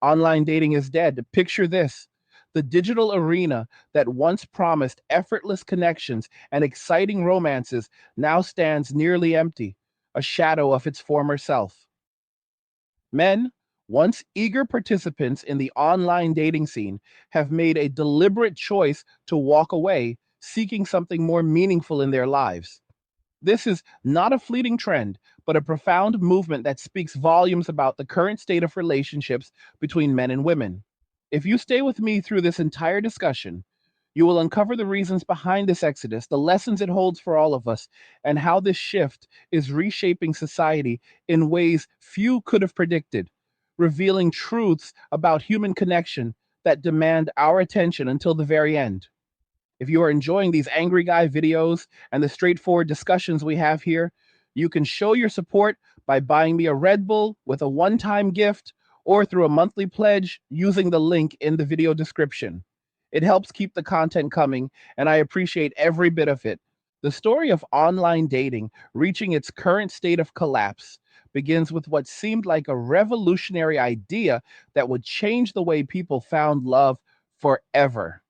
Online dating is dead. Picture this: the digital arena that once promised effortless connections and exciting romances now stands nearly empty, a shadow of its former self. Men, once eager participants in the online dating scene, have made a deliberate choice to walk away, seeking something more meaningful in their lives. This is not a fleeting trend, but a profound movement that speaks volumes about the current state of relationships between men and women. If you stay with me through this entire discussion, you will uncover the reasons behind this exodus, the lessons it holds for all of us, and how this shift is reshaping society in ways few could have predicted, revealing truths about human connection that demand our attention until the very end. If you are enjoying these Angry Guy videos and the straightforward discussions we have here, you can show your support by buying me a Red Bull with a one-time gift or through a monthly pledge using the link in the video description. It helps keep the content coming, and I appreciate every bit of it. The story of online dating reaching its current state of collapse begins with what seemed like a revolutionary idea that would change the way people found love forever.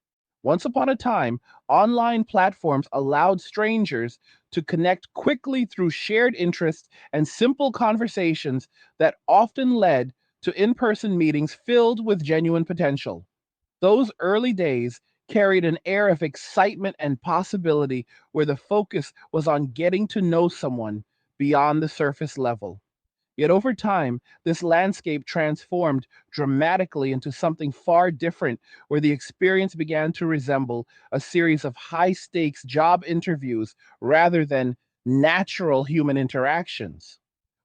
Once upon a time, online platforms allowed strangers to connect quickly through shared interests and simple conversations that often led to in person meetings filled with genuine potential. Those early days carried an air of excitement and possibility where the focus was on getting to know someone beyond the surface level. Yet over time, this landscape transformed dramatically into something far different, where the experience began to resemble a series of high stakes job interviews rather than natural human interactions.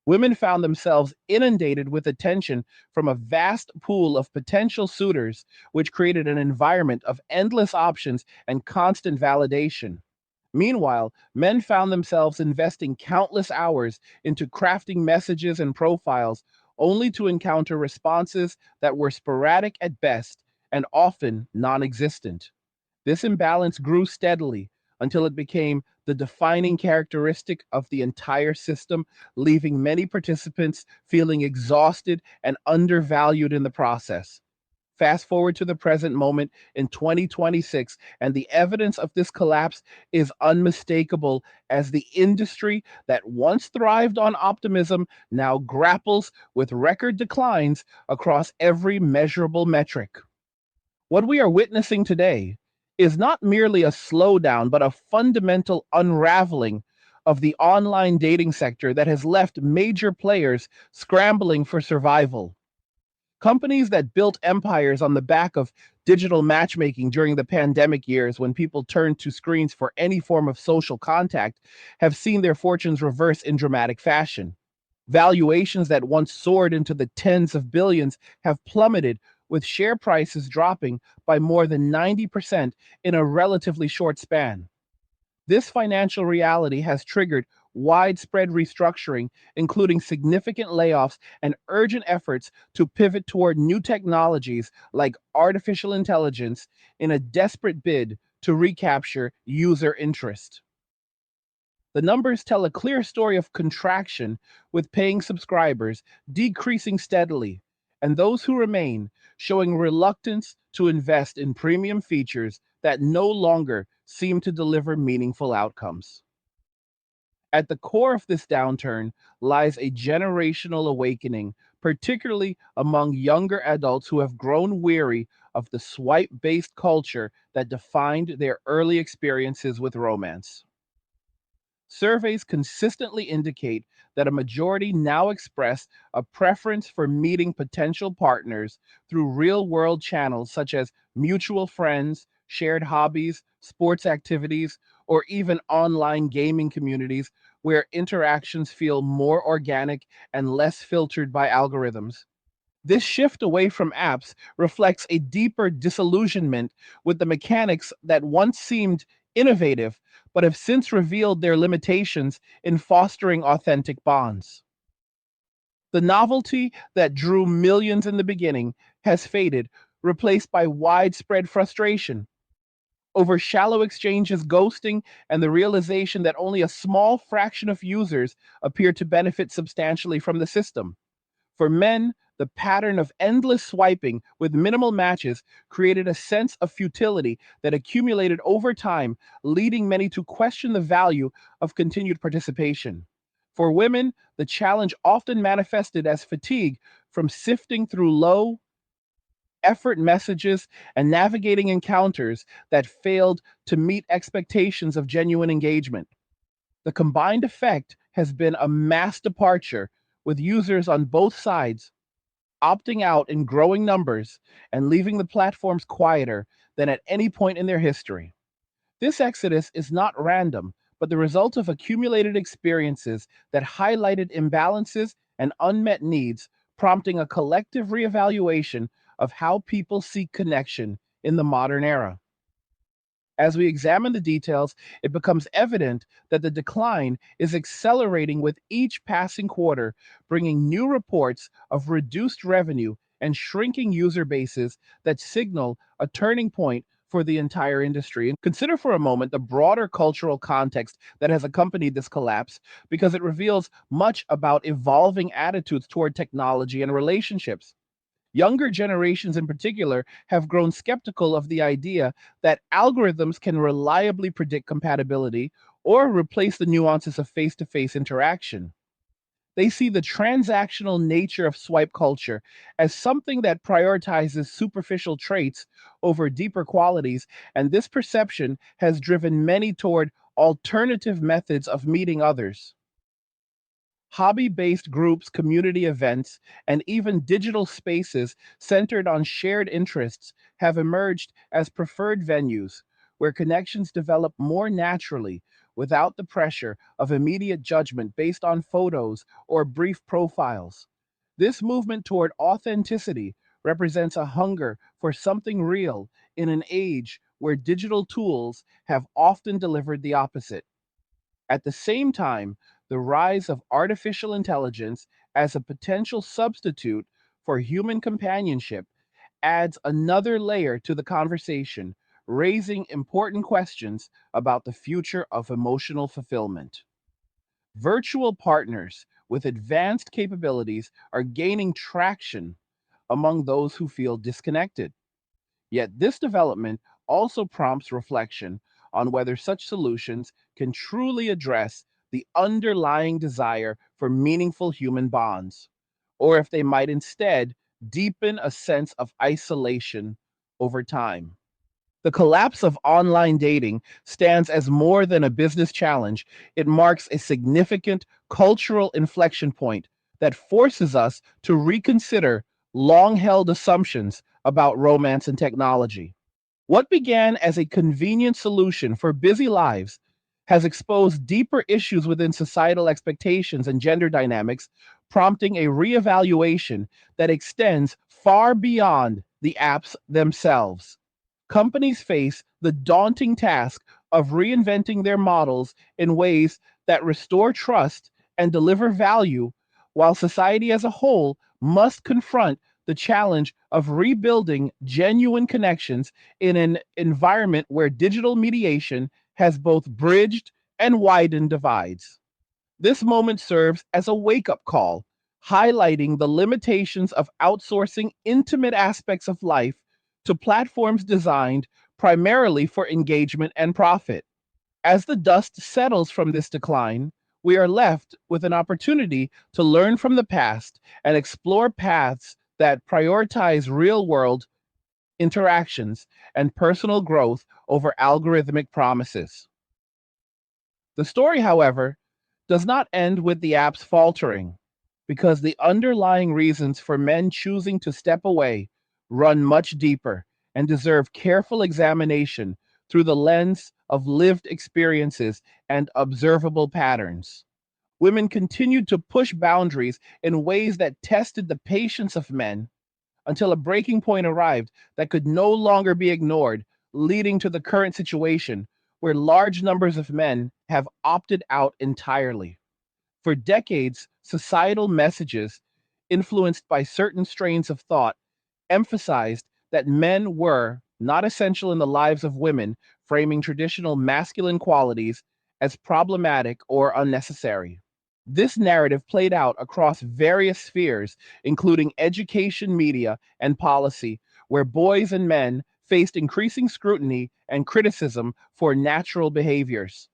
Women found themselves inundated with attention from a vast pool of potential suitors, which created an environment of endless options and constant validation. Meanwhile, men found themselves investing countless hours into crafting messages and profiles, only to encounter responses that were sporadic at best and often non existent. This imbalance grew steadily until it became the defining characteristic of the entire system, leaving many participants feeling exhausted and undervalued in the process. Fast forward to the present moment in 2026, and the evidence of this collapse is unmistakable as the industry that once thrived on optimism now grapples with record declines across every measurable metric. What we are witnessing today is not merely a slowdown, but a fundamental unraveling of the online dating sector that has left major players scrambling for survival. Companies that built empires on the back of digital matchmaking during the pandemic years, when people turned to screens for any form of social contact, have seen their fortunes reverse in dramatic fashion. Valuations that once soared into the tens of billions have plummeted, with share prices dropping by more than 90% in a relatively short span. This financial reality has triggered widespread restructuring, including significant layoffs and urgent efforts to pivot toward new technologies like artificial intelligence in a desperate bid to recapture user interest. The numbers tell a clear story of contraction, with paying subscribers decreasing steadily, and those who remain showing reluctance to invest in premium features that no longer seem to deliver meaningful outcomes. At the core of this downturn lies a generational awakening, particularly among younger adults who have grown weary of the swipe based culture that defined their early experiences with romance. Surveys consistently indicate that a majority now express a preference for meeting potential partners through real world channels such as mutual friends, shared hobbies, sports activities, or even online gaming communities where interactions feel more organic and less filtered by algorithms. This shift away from apps reflects a deeper disillusionment with the mechanics that once seemed innovative, but have since revealed their limitations in fostering authentic bonds. The novelty that drew millions in the beginning has faded, replaced by widespread frustration over shallow exchanges, ghosting, and the realization that only a small fraction of users appear to benefit substantially from the system. For men, The pattern of endless swiping with minimal matches created a sense of futility that accumulated over time, leading many to question the value of continued participation. For women, the challenge often manifested as fatigue from sifting through low effort messages and navigating encounters that failed to meet expectations of genuine engagement. The combined effect has been a mass departure, with users on both sides opting out in growing numbers and leaving the platforms quieter than at any point in their history. This exodus is not random, but the result of accumulated experiences that highlighted imbalances and unmet needs, prompting a collective reevaluation of how people seek connection in the modern era. As we examine the details, it becomes evident that the decline is accelerating with each passing quarter, bringing new reports of reduced revenue and shrinking user bases that signal a turning point for the entire industry. And consider for a moment the broader cultural context that has accompanied this collapse, because it reveals much about evolving attitudes toward technology and relationships. Younger generations, in particular, have grown skeptical of the idea that algorithms can reliably predict compatibility or replace the nuances of face to face interaction. They see the transactional nature of swipe culture as something that prioritizes superficial traits over deeper qualities, and this perception has driven many toward alternative methods of meeting others. Hobby based groups, community events, and even digital spaces centered on shared interests have emerged as preferred venues where connections develop more naturally without the pressure of immediate judgment based on photos or brief profiles. This movement toward authenticity represents a hunger for something real in an age where digital tools have often delivered the opposite. At the same time, the rise of artificial intelligence as a potential substitute for human companionship adds another layer to the conversation, raising important questions about the future of emotional fulfillment. Virtual partners with advanced capabilities are gaining traction among those who feel disconnected. Yet this development also prompts reflection on whether such solutions can truly address the underlying desire for meaningful human bonds, or if they might instead deepen a sense of isolation over time. The collapse of online dating stands as more than a business challenge. It marks a significant cultural inflection point that forces us to reconsider long held assumptions about romance and technology. What began as a convenient solution for busy lives has exposed deeper issues within societal expectations and gender dynamics, prompting a reevaluation that extends far beyond the apps themselves. Companies face the daunting task of reinventing their models in ways that restore trust and deliver value, while society as a whole must confront the challenge of rebuilding genuine connections in an environment where digital mediation has both bridged and widened divides. This moment serves as a wake up call, highlighting the limitations of outsourcing intimate aspects of life to platforms designed primarily for engagement and profit. As the dust settles from this decline, we are left with an opportunity to learn from the past and explore paths that prioritize real world interactions and personal growth over algorithmic promises. The story, however, does not end with the apps faltering, because the underlying reasons for men choosing to step away run much deeper and deserve careful examination through the lens of lived experiences and observable patterns. Women continued to push boundaries in ways that tested the patience of men until a breaking point arrived that could no longer be ignored, leading to the current situation where large numbers of men have opted out entirely. For decades, societal messages, influenced by certain strains of thought, emphasized that men were not essential in the lives of women, framing traditional masculine qualities as problematic or unnecessary. This narrative played out across various spheres, including education, media, and policy, where boys and men faced increasing scrutiny and criticism for natural behaviors.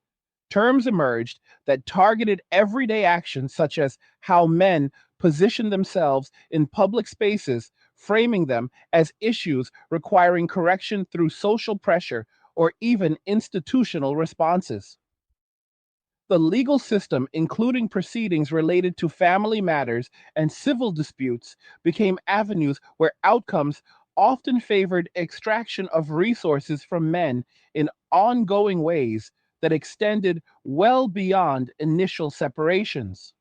Terms emerged that targeted everyday actions, such as how men position themselves in public spaces, framing them as issues requiring correction through social pressure or even institutional responses. The legal system, including proceedings related to family matters and civil disputes, became avenues where outcomes often favored extraction of resources from men in ongoing ways that extended well beyond initial separations.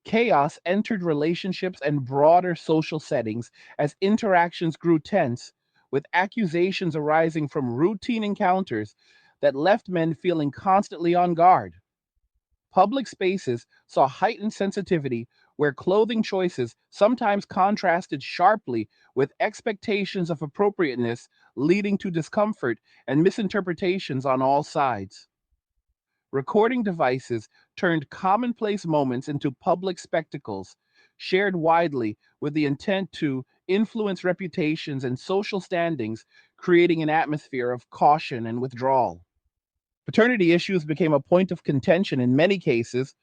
Chaos entered relationships and broader social settings as interactions grew tense, with accusations arising from routine encounters that left men feeling constantly on guard. Public spaces saw heightened sensitivity where clothing choices sometimes contrasted sharply with expectations of appropriateness, leading to discomfort and misinterpretations on all sides. Recording devices turned commonplace moments into public spectacles, shared widely with the intent to influence reputations and social standings, creating an atmosphere of caution and withdrawal. Paternity issues became a point of contention in many cases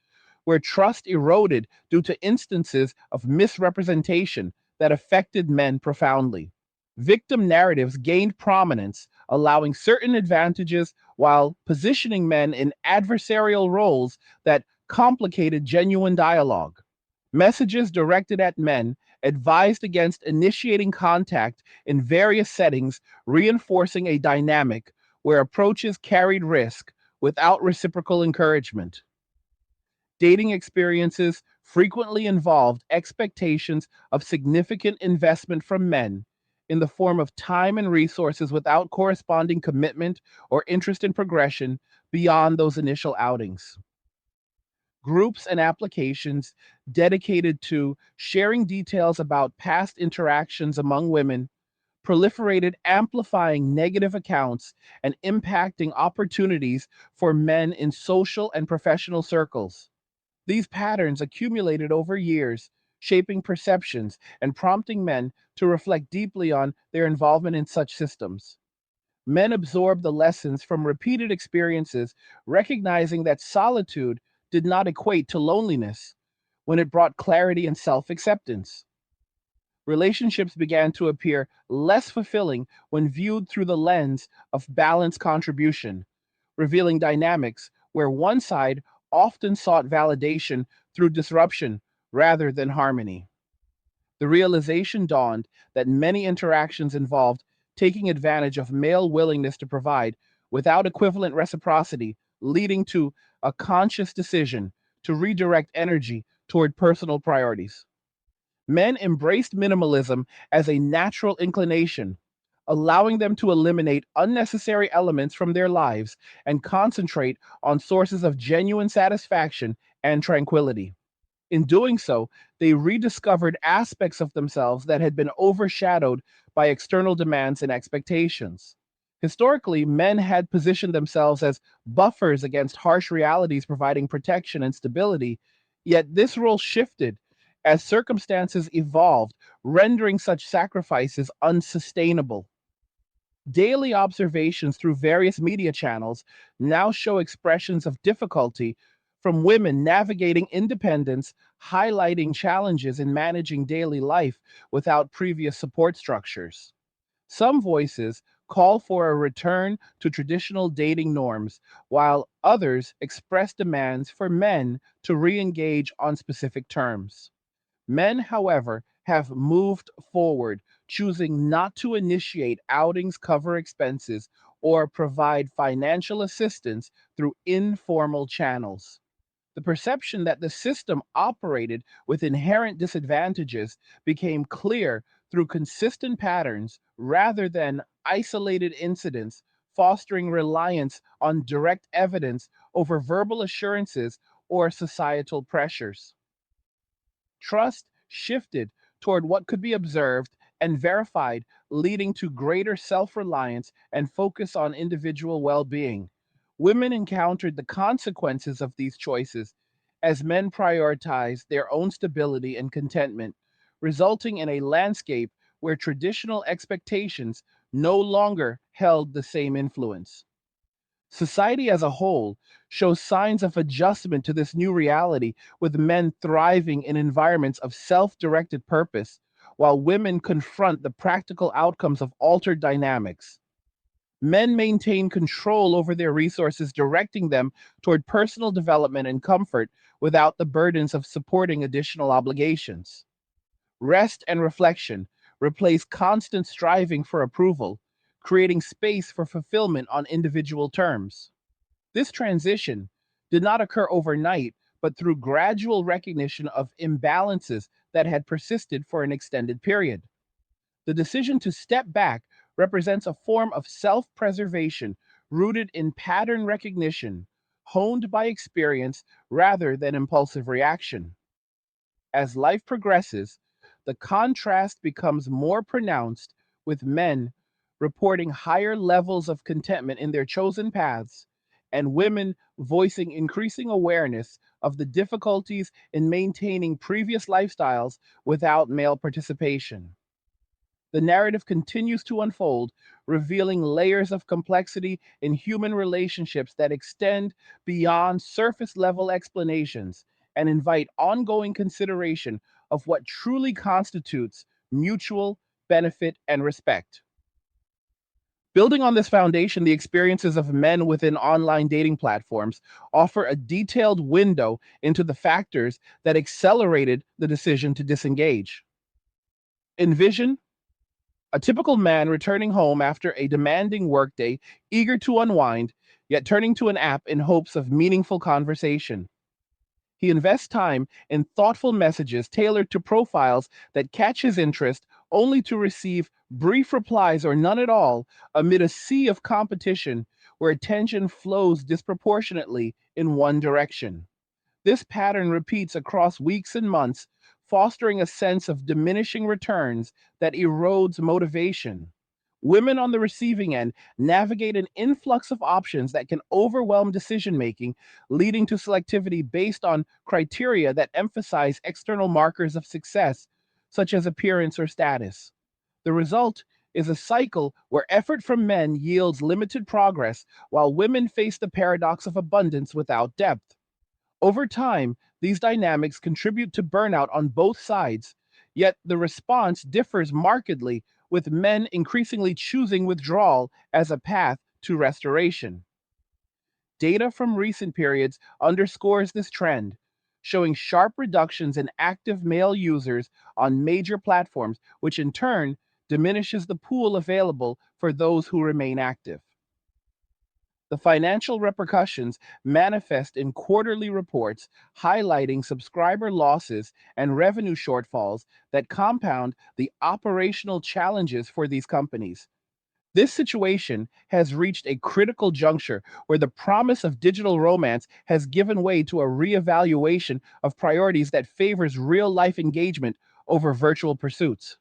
where trust eroded due to instances of misrepresentation that affected men profoundly. Victim narratives gained prominence, allowing certain advantages while positioning men in adversarial roles that complicated genuine dialogue. Messages directed at men advised against initiating contact in various settings, reinforcing a dynamic where approaches carried risk without reciprocal encouragement. Dating experiences frequently involved expectations of significant investment from men in the form of time and resources without corresponding commitment or interest in progression beyond those initial outings. Groups and applications dedicated to sharing details about past interactions among women proliferated, amplifying negative accounts and impacting opportunities for men in social and professional circles. These patterns accumulated over years, shaping perceptions and prompting men to reflect deeply on their involvement in such systems. Men absorbed the lessons from repeated experiences, recognizing that solitude did not equate to loneliness when it brought clarity and self acceptance. Relationships began to appear less fulfilling when viewed through the lens of balanced contribution, revealing dynamics where one side often sought validation through disruption rather than harmony. The realization dawned that many interactions involved taking advantage of male willingness to provide without equivalent reciprocity, leading to a conscious decision to redirect energy toward personal priorities. Men embraced minimalism as a natural inclination, allowing them to eliminate unnecessary elements from their lives and concentrate on sources of genuine satisfaction and tranquility. In doing so, they rediscovered aspects of themselves that had been overshadowed by external demands and expectations. Historically, men had positioned themselves as buffers against harsh realities, providing protection and stability, yet this role shifted as circumstances evolved, rendering such sacrifices unsustainable. Daily observations through various media channels now show expressions of difficulty from women navigating independence, highlighting challenges in managing daily life without previous support structures. Some voices call for a return to traditional dating norms, while others express demands for men to re engage on specific terms. Men, however, have moved forward, choosing not to initiate outings, cover expenses, or provide financial assistance through informal channels. The perception that the system operated with inherent disadvantages became clear through consistent patterns rather than isolated incidents, fostering reliance on direct evidence over verbal assurances or societal pressures. Trust shifted toward what could be observed and verified, leading to greater self reliance and focus on individual well being. Women encountered the consequences of these choices, as men prioritize their own stability and contentment, resulting in a landscape where traditional expectations no longer held the same influence. Society as a whole shows signs of adjustment to this new reality, with men thriving in environments of self directed purpose, while women confront the practical outcomes of altered dynamics. Men maintain control over their resources, directing them toward personal development and comfort without the burdens of supporting additional obligations. Rest and reflection replace constant striving for approval, creating space for fulfillment on individual terms. This transition did not occur overnight, but through gradual recognition of imbalances that had persisted for an extended period. The decision to step back represents a form of self preservation rooted in pattern recognition, honed by experience rather than impulsive reaction. As life progresses, the contrast becomes more pronounced, with men reporting higher levels of contentment in their chosen paths, and women voicing increasing awareness of the difficulties in maintaining previous lifestyles without male participation. The narrative continues to unfold, revealing layers of complexity in human relationships that extend beyond surface level explanations and invite ongoing consideration of what truly constitutes mutual benefit and respect. Building on this foundation, the experiences of men within online dating platforms offer a detailed window into the factors that accelerated the decision to disengage. Envision a typical man returning home after a demanding workday, eager to unwind, yet turning to an app in hopes of meaningful conversation. He invests time in thoughtful messages tailored to profiles that catch his interest, only to receive brief replies or none at all amid a sea of competition where attention flows disproportionately in one direction. This pattern repeats across weeks and months, fostering a sense of diminishing returns that erodes motivation. Women on the receiving end navigate an influx of options that can overwhelm decision making, leading to selectivity based on criteria that emphasize external markers of success, such as appearance or status. The result is a cycle where effort from men yields limited progress, while women face the paradox of abundance without depth. Over time, these dynamics contribute to burnout on both sides, yet the response differs markedly, with men increasingly choosing withdrawal as a path to restoration. Data from recent periods underscores this trend, showing sharp reductions in active male users on major platforms, which in turn diminishes the pool available for those who remain active. The financial repercussions manifest in quarterly reports highlighting subscriber losses and revenue shortfalls that compound the operational challenges for these companies. This situation has reached a critical juncture where the promise of digital romance has given way to a reevaluation of priorities that favors real life engagement over virtual pursuits.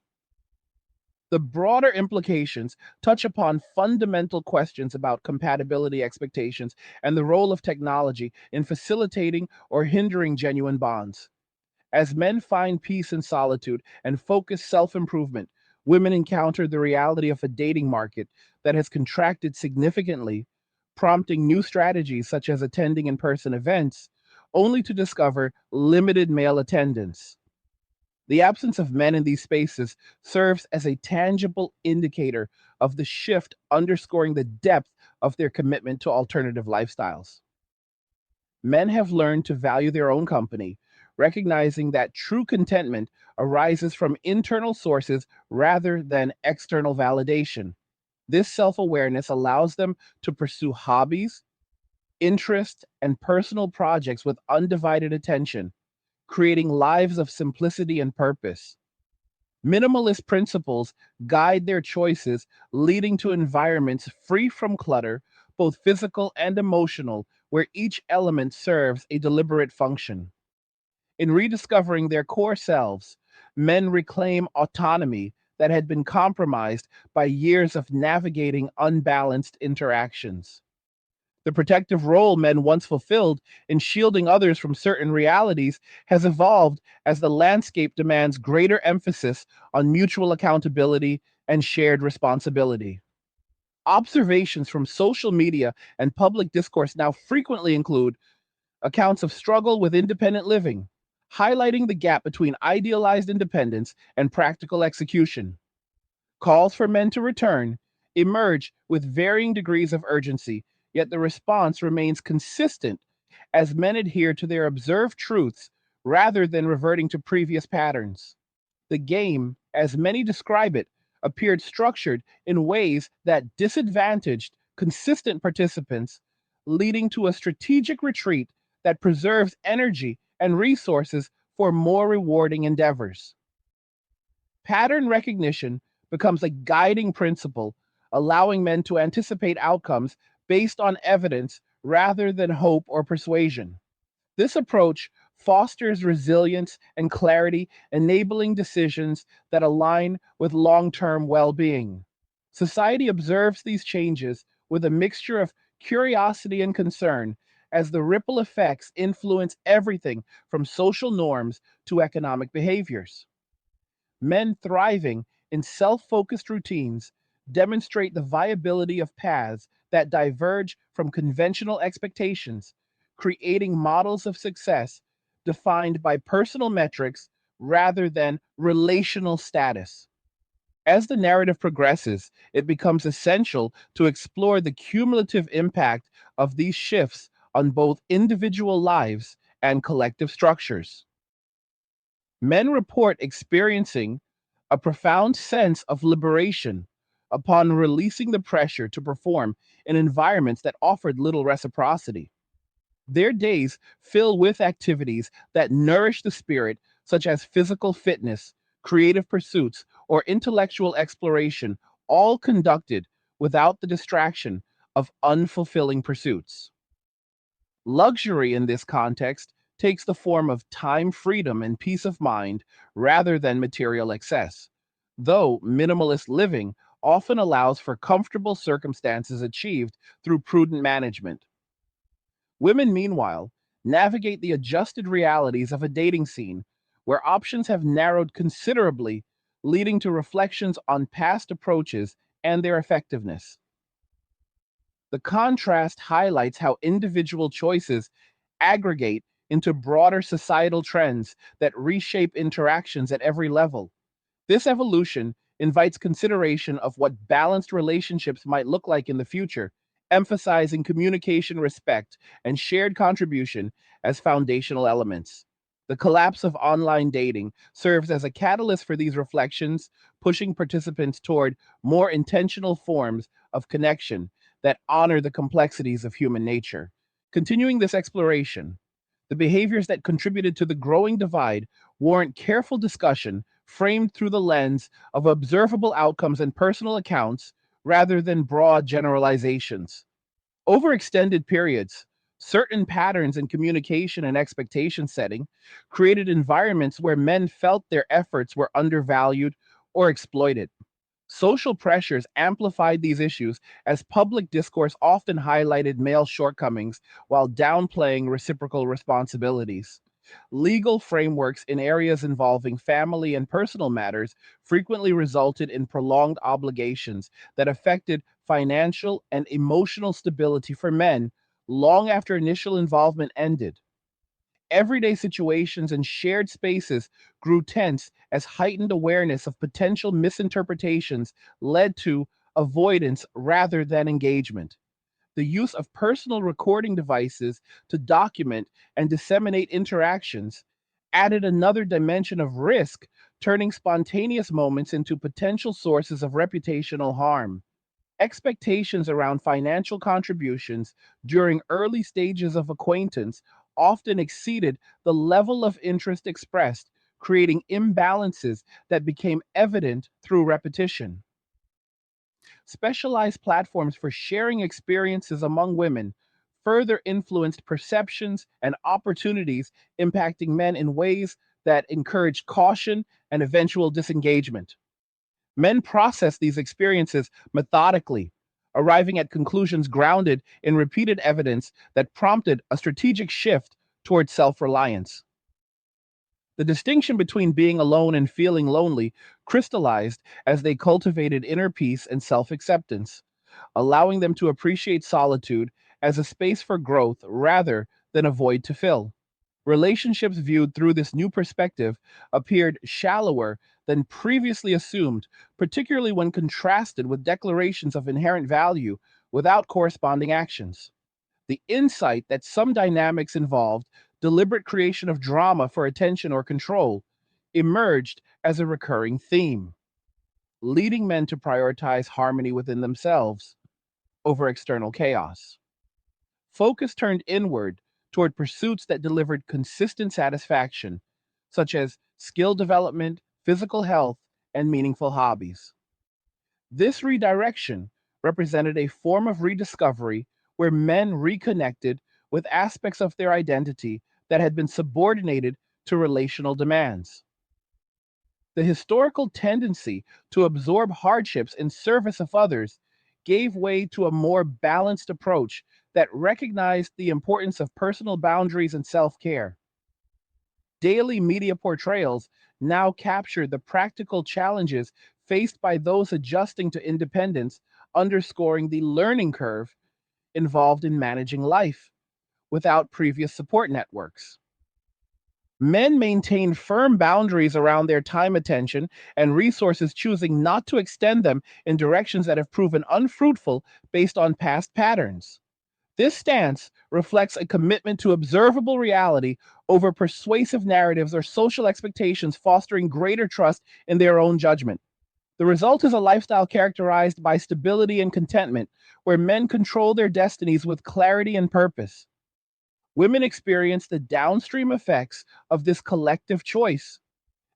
The broader implications touch upon fundamental questions about compatibility expectations and the role of technology in facilitating or hindering genuine bonds. As men find peace in solitude and focus self improvement, women encounter the reality of a dating market that has contracted significantly, prompting new strategies such as attending in person events, only to discover limited male attendance. The absence of men in these spaces serves as a tangible indicator of the shift, underscoring the depth of their commitment to alternative lifestyles. Men have learned to value their own company, recognizing that true contentment arises from internal sources rather than external validation. This self awareness allows them to pursue hobbies, interests, and personal projects with undivided attention, creating lives of simplicity and purpose. Minimalist principles guide their choices, leading to environments free from clutter, both physical and emotional, where each element serves a deliberate function. In rediscovering their core selves, men reclaim autonomy that had been compromised by years of navigating unbalanced interactions. The protective role men once fulfilled in shielding others from certain realities has evolved as the landscape demands greater emphasis on mutual accountability and shared responsibility. Observations from social media and public discourse now frequently include accounts of struggle with independent living, highlighting the gap between idealized independence and practical execution. Calls for men to return emerge with varying degrees of urgency, yet the response remains consistent as men adhere to their observed truths rather than reverting to previous patterns. The game, as many describe it, appeared structured in ways that disadvantaged consistent participants, leading to a strategic retreat that preserves energy and resources for more rewarding endeavors. Pattern recognition becomes a guiding principle, allowing men to anticipate outcomes based on evidence rather than hope or persuasion. This approach fosters resilience and clarity, enabling decisions that align with long term well being. Society observes these changes with a mixture of curiosity and concern as the ripple effects influence everything from social norms to economic behaviors. Men thriving in self focused routines demonstrate the viability of paths that diverge from conventional expectations, creating models of success defined by personal metrics rather than relational status. As the narrative progresses, it becomes essential to explore the cumulative impact of these shifts on both individual lives and collective structures. Men report experiencing a profound sense of liberation upon releasing the pressure to perform in environments that offered little reciprocity. Their days fill with activities that nourish the spirit, such as physical fitness, creative pursuits, or intellectual exploration, all conducted without the distraction of unfulfilling pursuits. Luxury in this context takes the form of time freedom and peace of mind rather than material excess, though minimalist living often allows for comfortable circumstances achieved through prudent management. Women, meanwhile, navigate the adjusted realities of a dating scene where options have narrowed considerably, leading to reflections on past approaches and their effectiveness. The contrast highlights how individual choices aggregate into broader societal trends that reshape interactions at every level. This evolution invites consideration of what balanced relationships might look like in the future, emphasizing communication, respect, and shared contribution as foundational elements. The collapse of online dating serves as a catalyst for these reflections, pushing participants toward more intentional forms of connection that honor the complexities of human nature. Continuing this exploration, the behaviors that contributed to the growing divide warrant careful discussion framed through the lens of observable outcomes and personal accounts rather than broad generalizations. Over extended periods, certain patterns in communication and expectation setting created environments where men felt their efforts were undervalued or exploited. Social pressures amplified these issues as public discourse often highlighted male shortcomings while downplaying reciprocal responsibilities. Legal frameworks in areas involving family and personal matters frequently resulted in prolonged obligations that affected financial and emotional stability for men long after initial involvement ended. Everyday situations and shared spaces grew tense as heightened awareness of potential misinterpretations led to avoidance rather than engagement. The use of personal recording devices to document and disseminate interactions added another dimension of risk, turning spontaneous moments into potential sources of reputational harm. Expectations around financial contributions during early stages of acquaintance often exceeded the level of interest expressed, creating imbalances that became evident through repetition. Specialized platforms for sharing experiences among women further influenced perceptions and opportunities, impacting men in ways that encouraged caution and eventual disengagement. Men process these experiences methodically, arriving at conclusions grounded in repeated evidence that prompted a strategic shift towards self reliance. The distinction between being alone and feeling lonely crystallized as they cultivated inner peace and self acceptance, allowing them to appreciate solitude as a space for growth rather than a void to fill. Relationships viewed through this new perspective appeared shallower than previously assumed, particularly when contrasted with declarations of inherent value without corresponding actions. The insight that some dynamics involved deliberate creation of drama for attention or control emerged as a recurring theme, leading men to prioritize harmony within themselves over external chaos. Focus turned inward toward pursuits that delivered consistent satisfaction, such as skill development, physical health, and meaningful hobbies. This redirection represented a form of rediscovery where men reconnected with aspects of their identity that had been subordinated to relational demands. The historical tendency to absorb hardships in service of others gave way to a more balanced approach that recognized the importance of personal boundaries and self care. Daily media portrayals now capture the practical challenges faced by those adjusting to independence, underscoring the learning curve involved in managing life without previous support networks. Men maintain firm boundaries around their time, attention, and resources, choosing not to extend them in directions that have proven unfruitful based on past patterns. This stance reflects a commitment to observable reality over persuasive narratives or social expectations, fostering greater trust in their own judgment. The result is a lifestyle characterized by stability and contentment, where men control their destinies with clarity and purpose. Women experience the downstream effects of this collective choice,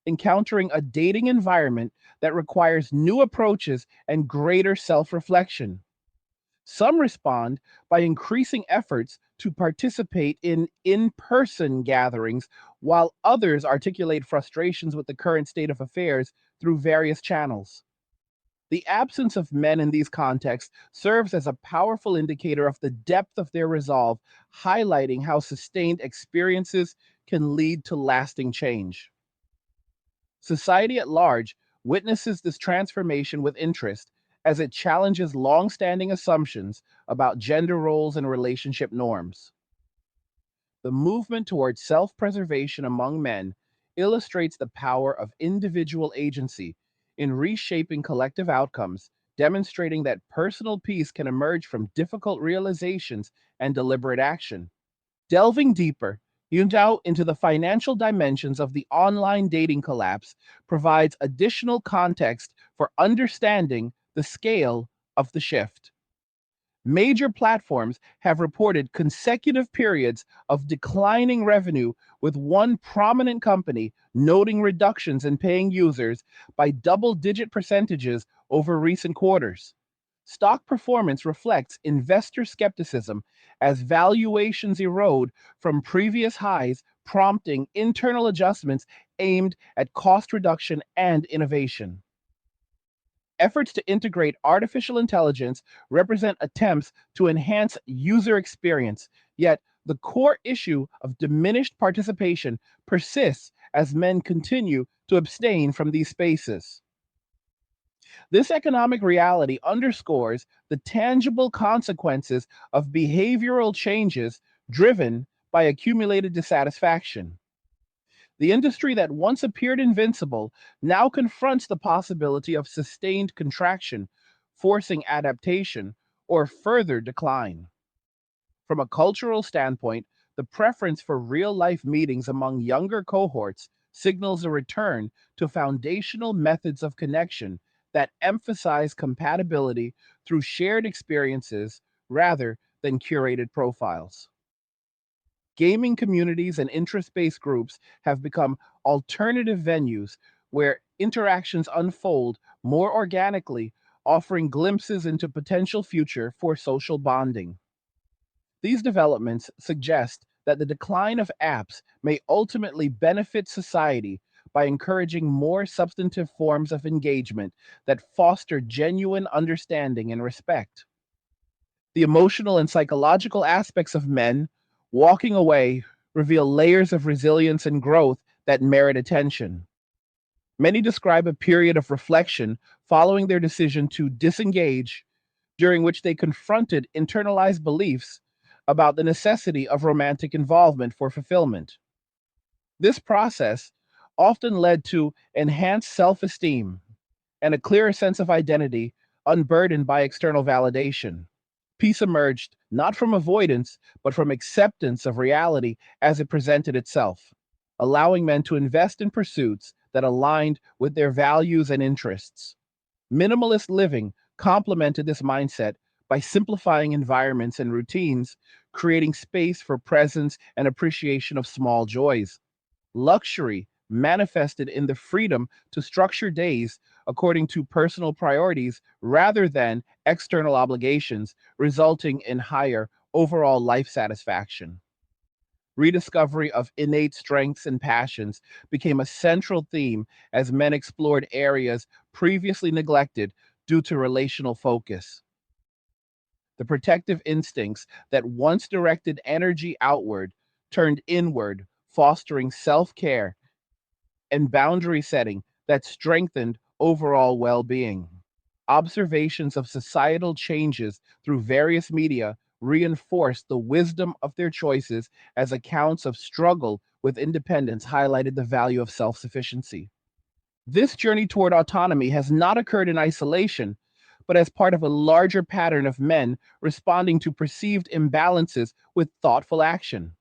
encountering a dating environment that requires new approaches and greater self reflection. Some respond by increasing efforts to participate in person gatherings, while others articulate frustrations with the current state of affairs through various channels. The absence of men in these contexts serves as a powerful indicator of the depth of their resolve, highlighting how sustained experiences can lead to lasting change. Society at large witnesses this transformation with interest as it challenges long-standing assumptions about gender roles and relationship norms. The movement towards self-preservation among men illustrates the power of individual agency in reshaping collective outcomes, demonstrating that personal peace can emerge from difficult realizations and deliberate action. Delving deeper, you now into the financial dimensions of the online dating collapse provides additional context for understanding the scale of the shift. Major platforms have reported consecutive periods of declining revenue, with one prominent company noting reductions in paying users by double-digit percentages over recent quarters. Stock performance reflects investor skepticism as valuations erode from previous highs, prompting internal adjustments aimed at cost reduction and innovation. Efforts to integrate artificial intelligence represent attempts to enhance user experience, yet the core issue of diminished participation persists as men continue to abstain from these spaces. This economic reality underscores the tangible consequences of behavioral changes driven by accumulated dissatisfaction. The industry that once appeared invincible now confronts the possibility of sustained contraction, forcing adaptation or further decline. From a cultural standpoint, the preference for real life meetings among younger cohorts signals a return to foundational methods of connection that emphasize compatibility through shared experiences rather than curated profiles. Gaming communities and interest based groups have become alternative venues where interactions unfold more organically, offering glimpses into potential future for social bonding. These developments suggest that the decline of apps may ultimately benefit society by encouraging more substantive forms of engagement that foster genuine understanding and respect. The emotional and psychological aspects of men walking away reveal layers of resilience and growth that merit attention. Many describe a period of reflection following their decision to disengage, during which they confronted internalized beliefs about the necessity of romantic involvement for fulfillment. This process often led to enhanced self esteem and a clearer sense of identity unburdened by external validation. Peace emerged not from avoidance, but from acceptance of reality as it presented itself, allowing men to invest in pursuits that aligned with their values and interests. Minimalist living complemented this mindset by simplifying environments and routines, creating space for presence and appreciation of small joys. Luxury manifested in the freedom to structure days according to personal priorities rather than external obligations, resulting in higher overall life satisfaction. Rediscovery of innate strengths and passions became a central theme as men explored areas previously neglected due to relational focus. The protective instincts that once directed energy outward turned inward, fostering self care and boundary setting that strengthened overall well being. Observations of societal changes through various media reinforced the wisdom of their choices as accounts of struggle with independence highlighted the value of self sufficiency. This journey toward autonomy has not occurred in isolation, but as part of a larger pattern of men responding to perceived imbalances with thoughtful action.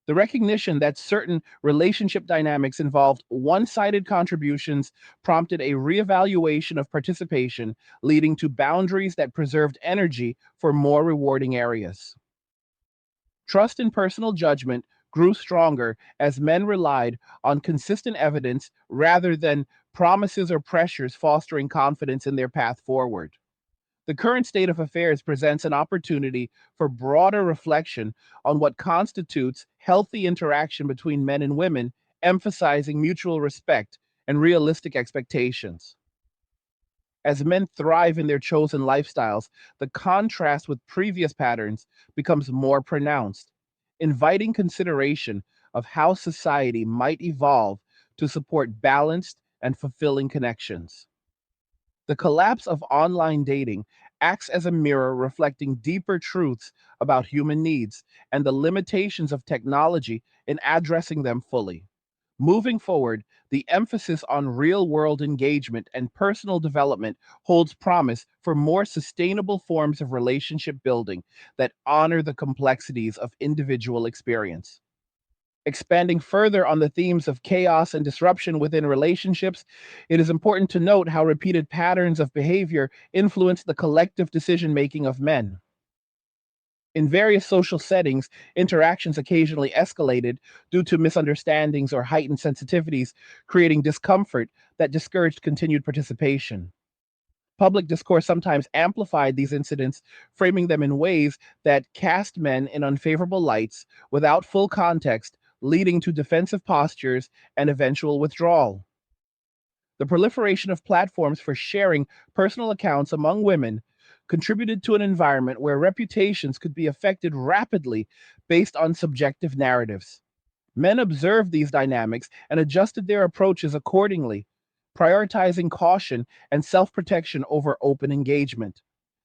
The recognition that certain relationship dynamics involved one sided contributions prompted a reevaluation of participation, leading to boundaries that preserved energy for more rewarding areas. Trust in personal judgment grew stronger as men relied on consistent evidence rather than promises or pressures, fostering confidence in their path forward. The current state of affairs presents an opportunity for broader reflection on what constitutes healthy interaction between men and women, emphasizing mutual respect and realistic expectations. As men thrive in their chosen lifestyles, the contrast with previous patterns becomes more pronounced, inviting consideration of how society might evolve to support balanced and fulfilling connections. The collapse of online dating acts as a mirror reflecting deeper truths about human needs and the limitations of technology in addressing them fully. Moving forward, the emphasis on real world engagement and personal development holds promise for more sustainable forms of relationship building that honor the complexities of individual experience. Expanding further on the themes of chaos and disruption within relationships, it is important to note how repeated patterns of behavior influence the collective decision making of men. In various social settings, interactions occasionally escalated due to misunderstandings or heightened sensitivities, creating discomfort that discouraged continued participation. Public discourse sometimes amplified these incidents, framing them in ways that cast men in unfavorable lights without full context, leading to defensive postures and eventual withdrawal. The proliferation of platforms for sharing personal accounts among women contributed to an environment where reputations could be affected rapidly based on subjective narratives. Men observed these dynamics and adjusted their approaches accordingly, prioritizing caution and self protection over open engagement.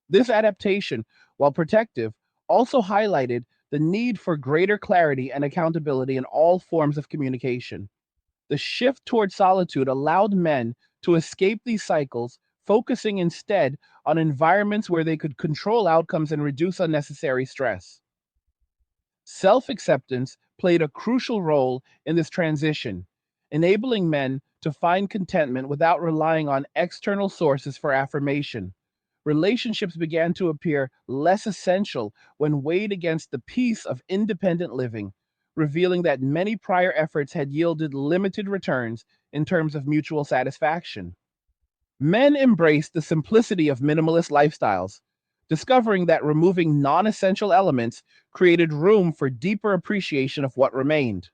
This adaptation, while protective, also highlighted the need for greater clarity and accountability in all forms of communication. The shift toward solitude allowed men to escape these cycles, focusing instead on environments where they could control outcomes and reduce unnecessary stress. Self acceptance played a crucial role in this transition, enabling men to find contentment without relying on external sources for affirmation. Relationships began to appear less essential when weighed against the peace of independent living, revealing that many prior efforts had yielded limited returns in terms of mutual satisfaction. Men embraced the simplicity of minimalist lifestyles, discovering that removing non essential elements created room for deeper appreciation of what remained.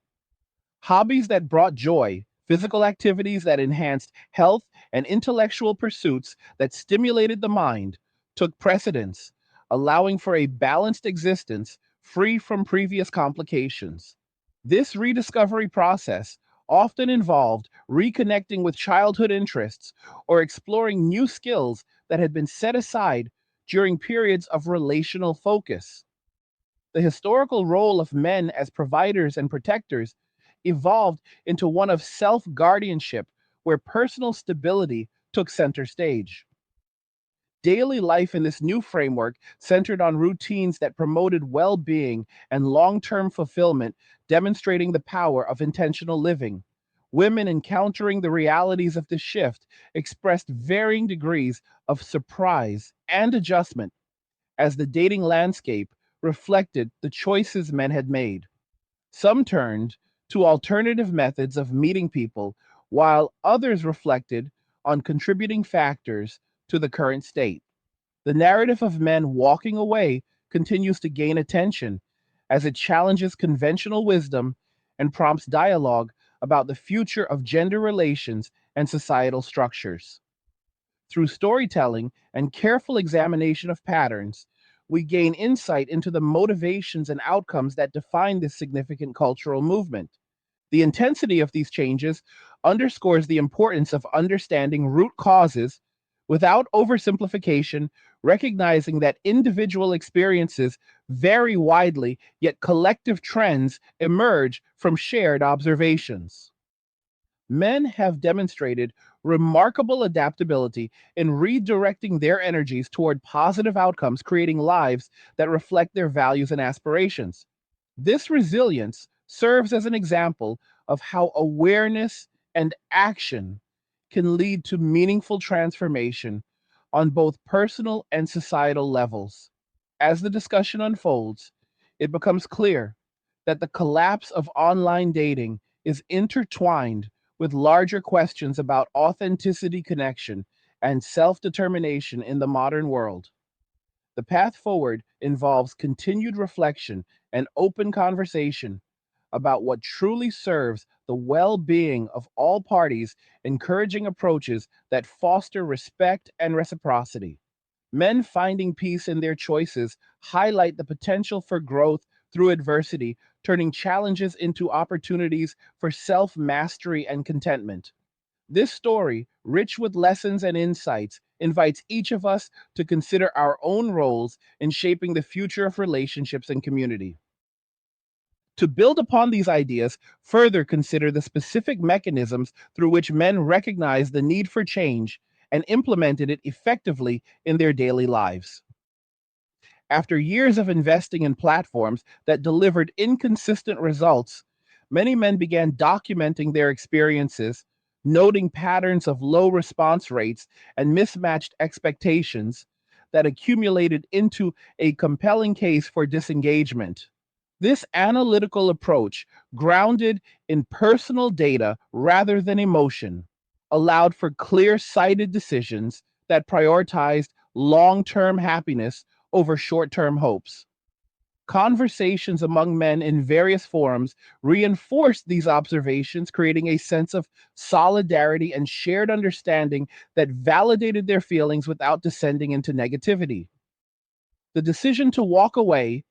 Hobbies that brought joy, physical activities that enhanced health, and intellectual pursuits that stimulated the mind took precedence, allowing for a balanced existence free from previous complications. This rediscovery process often involved reconnecting with childhood interests or exploring new skills that had been set aside during periods of relational focus. The historical role of men as providers and protectors evolved into one of self guardianship, where personal stability took center stage. Daily life in this new framework centered on routines that promoted well being and long term fulfillment, demonstrating the power of intentional living. Women encountering the realities of this shift expressed varying degrees of surprise and adjustment as the dating landscape reflected the choices men had made. Some turned to alternative methods of meeting people, while others reflected on contributing factors to the current state. The narrative of men walking away continues to gain attention as it challenges conventional wisdom and prompts dialogue about the future of gender relations and societal structures. Through storytelling and careful examination of patterns, we gain insight into the motivations and outcomes that define this significant cultural movement. The intensity of these changes underscores the importance of understanding root causes without oversimplification, recognizing that individual experiences vary widely, yet collective trends emerge from shared observations. Men have demonstrated remarkable adaptability in redirecting their energies toward positive outcomes, creating lives that reflect their values and aspirations. This resilience serves as an example of how awareness and action can lead to meaningful transformation on both personal and societal levels. As the discussion unfolds, it becomes clear that the collapse of online dating is intertwined with larger questions about authenticity, connection, and self determination in the modern world. The path forward involves continued reflection and open conversation about what truly serves the well being of all parties, encouraging approaches that foster respect and reciprocity. Men finding peace in their choices highlight the potential for growth through adversity, turning challenges into opportunities for self mastery and contentment. This story, rich with lessons and insights, invites each of us to consider our own roles in shaping the future of relationships and community. To build upon these ideas, further consider the specific mechanisms through which men recognize the need for change and implemented it effectively in their daily lives. After years of investing in platforms that delivered inconsistent results, many men began documenting their experiences, noting patterns of low response rates and mismatched expectations that accumulated into a compelling case for disengagement. This analytical approach, grounded in personal data rather than emotion, allowed for clear sighted decisions that prioritized long term happiness over short term hopes. Conversations among men in various forums reinforced these observations, creating a sense of solidarity and shared understanding that validated their feelings without descending into negativity. The decision to walk away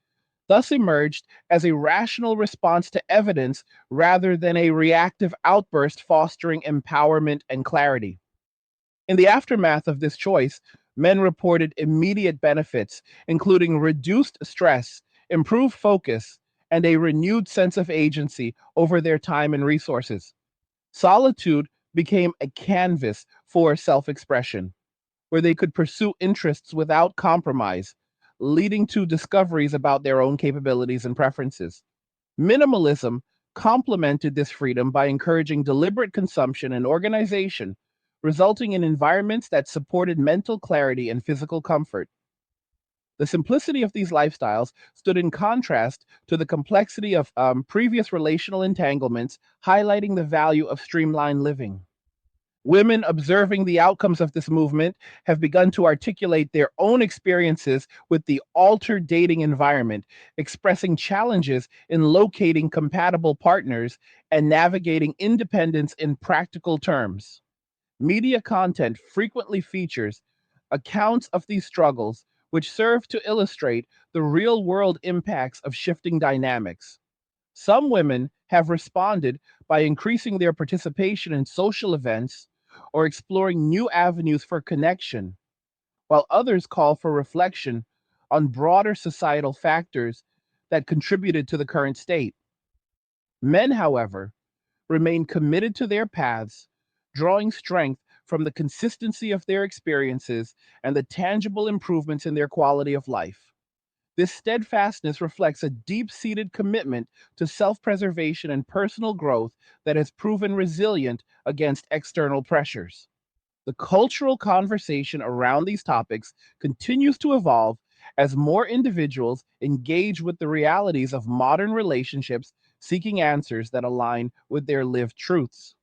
thus emerged as a rational response to evidence rather than a reactive outburst, fostering empowerment and clarity. In the aftermath of this choice, men reported immediate benefits, including reduced stress, improved focus, and a renewed sense of agency over their time and resources. Solitude became a canvas for self expression, where they could pursue interests without compromise, leading to discoveries about their own capabilities and preferences. Minimalism complemented this freedom by encouraging deliberate consumption and organization, resulting in environments that supported mental clarity and physical comfort. The simplicity of these lifestyles stood in contrast to the complexity of previous relational entanglements, highlighting the value of streamlined living. Women observing the outcomes of this movement have begun to articulate their own experiences with the altered dating environment, expressing challenges in locating compatible partners and navigating independence in practical terms. Media content frequently features accounts of these struggles, which serve to illustrate the real world impacts of shifting dynamics. Some women have responded by increasing their participation in social events or exploring new avenues for connection, while others call for reflection on broader societal factors that contributed to the current state. Men, however, remain committed to their paths, drawing strength from the consistency of their experiences and the tangible improvements in their quality of life. This steadfastness reflects a deep seated commitment to self preservation and personal growth that has proven resilient against external pressures. The cultural conversation around these topics continues to evolve as more individuals engage with the realities of modern relationships, seeking answers that align with their lived truths.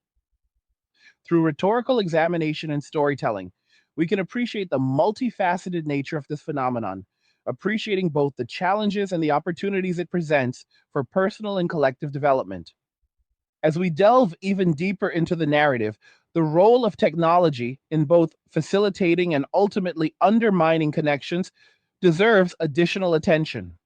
Through rhetorical examination and storytelling, we can appreciate the multifaceted nature of this phenomenon, appreciating both the challenges and the opportunities it presents for personal and collective development. As we delve even deeper into the narrative, the role of technology in both facilitating and ultimately undermining connections deserves additional attention.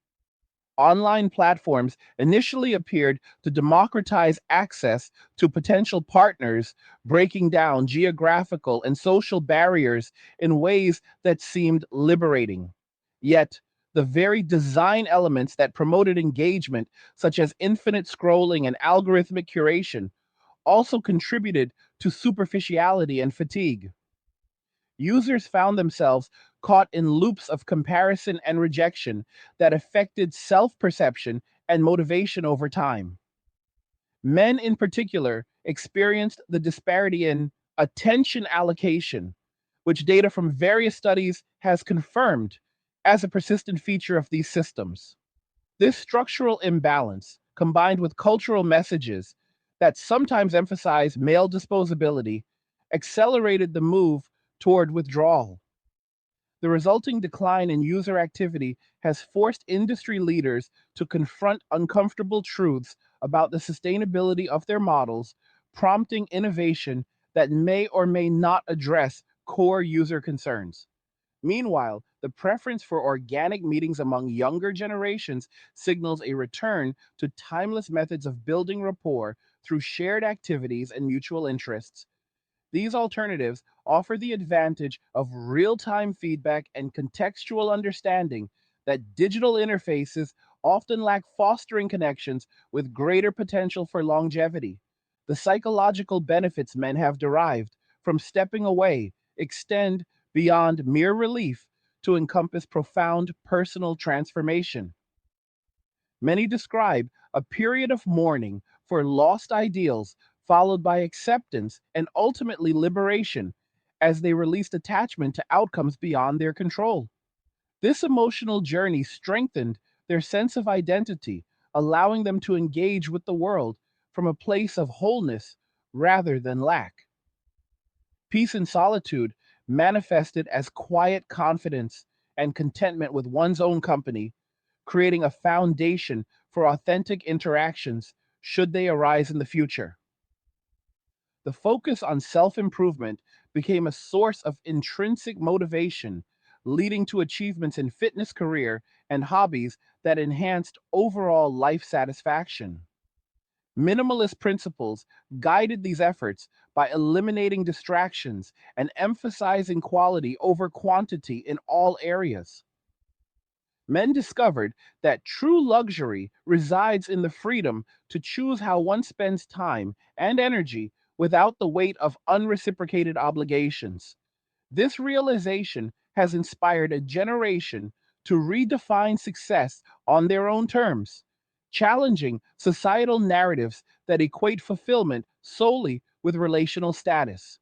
Online platforms initially appeared to democratize access to potential partners, breaking down geographical and social barriers in ways that seemed liberating. Yet, the very design elements that promoted engagement, such as infinite scrolling and algorithmic curation, also contributed to superficiality and fatigue. Users found themselves caught in loops of comparison and rejection that affected self perception and motivation over time. Men, in particular, experienced the disparity in attention allocation, which data from various studies has confirmed as a persistent feature of these systems. This structural imbalance, combined with cultural messages that sometimes emphasize male disposability, accelerated the move toward withdrawal. The resulting decline in user activity has forced industry leaders to confront uncomfortable truths about the sustainability of their models, prompting innovation that may or may not address core user concerns. Meanwhile, the preference for organic meetings among younger generations signals a return to timeless methods of building rapport through shared activities and mutual interests. These alternatives offer the advantage of real time feedback and contextual understanding that digital interfaces often lack, fostering connections with greater potential for longevity. The psychological benefits men have derived from stepping away extend beyond mere relief to encompass profound personal transformation. Many describe a period of mourning for lost ideals, followed by acceptance and ultimately liberation as they released attachment to outcomes beyond their control. This emotional journey strengthened their sense of identity, allowing them to engage with the world from a place of wholeness rather than lack. Peace and solitude manifested as quiet confidence and contentment with one's own company, creating a foundation for authentic interactions should they arise in the future. The focus on self improvement became a source of intrinsic motivation, leading to achievements in fitness career and hobbies that enhanced overall life satisfaction. Minimalist principles guided these efforts by eliminating distractions and emphasizing quality over quantity in all areas. Men discovered that true luxury resides in the freedom to choose how one spends time and energy without the weight of unreciprocated obligations. This realization has inspired a generation to redefine success on their own terms, challenging societal narratives that equate fulfillment solely with relational status.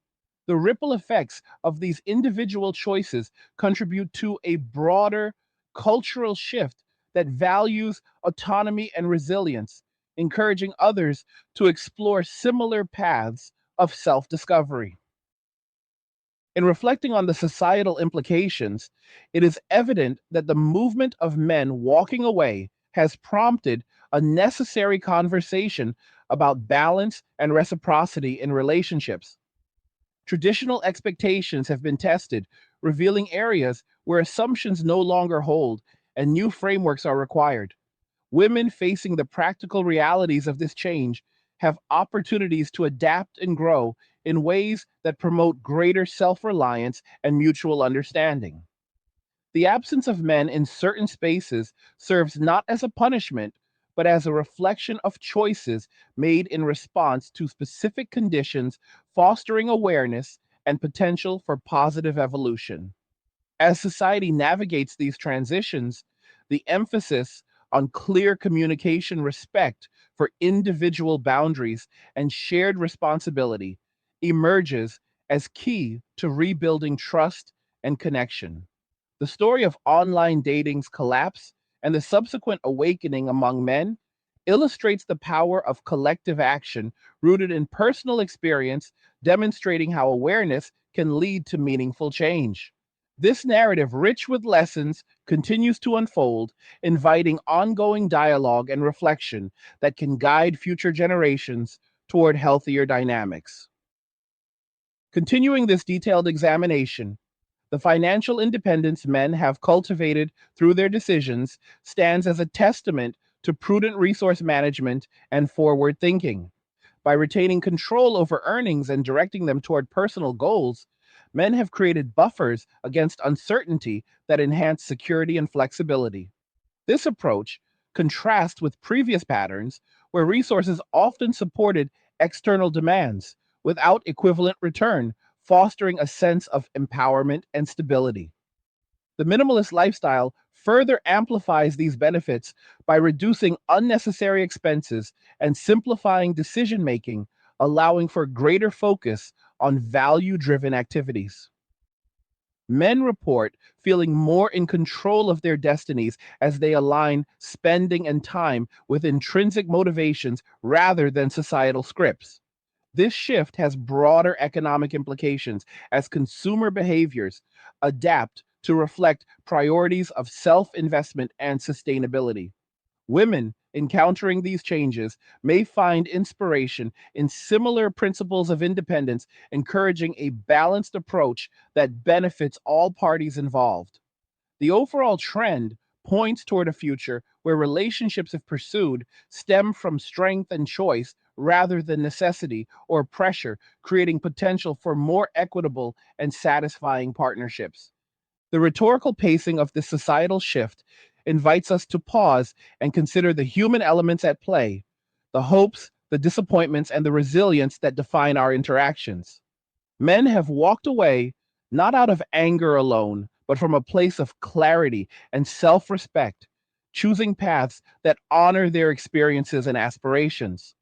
The ripple effects of these individual choices contribute to a broader cultural shift that values autonomy and resilience, encouraging others to explore similar paths of self discovery. In reflecting on the societal implications, it is evident that the movement of men walking away has prompted a necessary conversation about balance and reciprocity in relationships. Traditional expectations have been tested, revealing areas where assumptions no longer hold and new frameworks are required. Women facing the practical realities of this change have opportunities to adapt and grow in ways that promote greater self reliance and mutual understanding. The absence of men in certain spaces serves not as a punishment, but as a reflection of choices made in response to specific conditions, fostering awareness and potential for positive evolution. As society navigates these transitions, the emphasis on clear communication, respect for individual boundaries, and shared responsibility emerges as key to rebuilding trust and connection. The story of online dating's collapse and the subsequent awakening among men illustrates the power of collective action rooted in personal experience, demonstrating how awareness can lead to meaningful change. This narrative, rich with lessons, continues to unfold, inviting ongoing dialogue and reflection that can guide future generations toward healthier dynamics. Continuing this detailed examination, the financial independence men have cultivated through their decisions stands as a testament to prudent resource management and forward thinking. By retaining control over earnings and directing them toward personal goals, men have created buffers against uncertainty that enhance security and flexibility. This approach contrasts with previous patterns where resources often supported external demands without equivalent return, fostering a sense of empowerment and stability. The minimalist lifestyle further amplifies these benefits by reducing unnecessary expenses and simplifying decision making, allowing for greater focus on value driven activities. Men report feeling more in control of their destinies as they align spending and time with intrinsic motivations rather than societal scripts. This shift has broader economic implications as consumer behaviors adapt to reflect priorities of self investment and sustainability. Women encountering these changes may find inspiration in similar principles of independence, encouraging a balanced approach that benefits all parties involved. The overall trend points toward a future where relationships, if pursued, stem from strength and choice rather than necessity or pressure, creating potential for more equitable and satisfying partnerships. The rhetorical pacing of this societal shift invites us to pause and consider the human elements at play, the hopes, the disappointments, and the resilience that define our interactions. Men have walked away not out of anger alone, but from a place of clarity and self respect, choosing paths that honor their experiences and aspirations.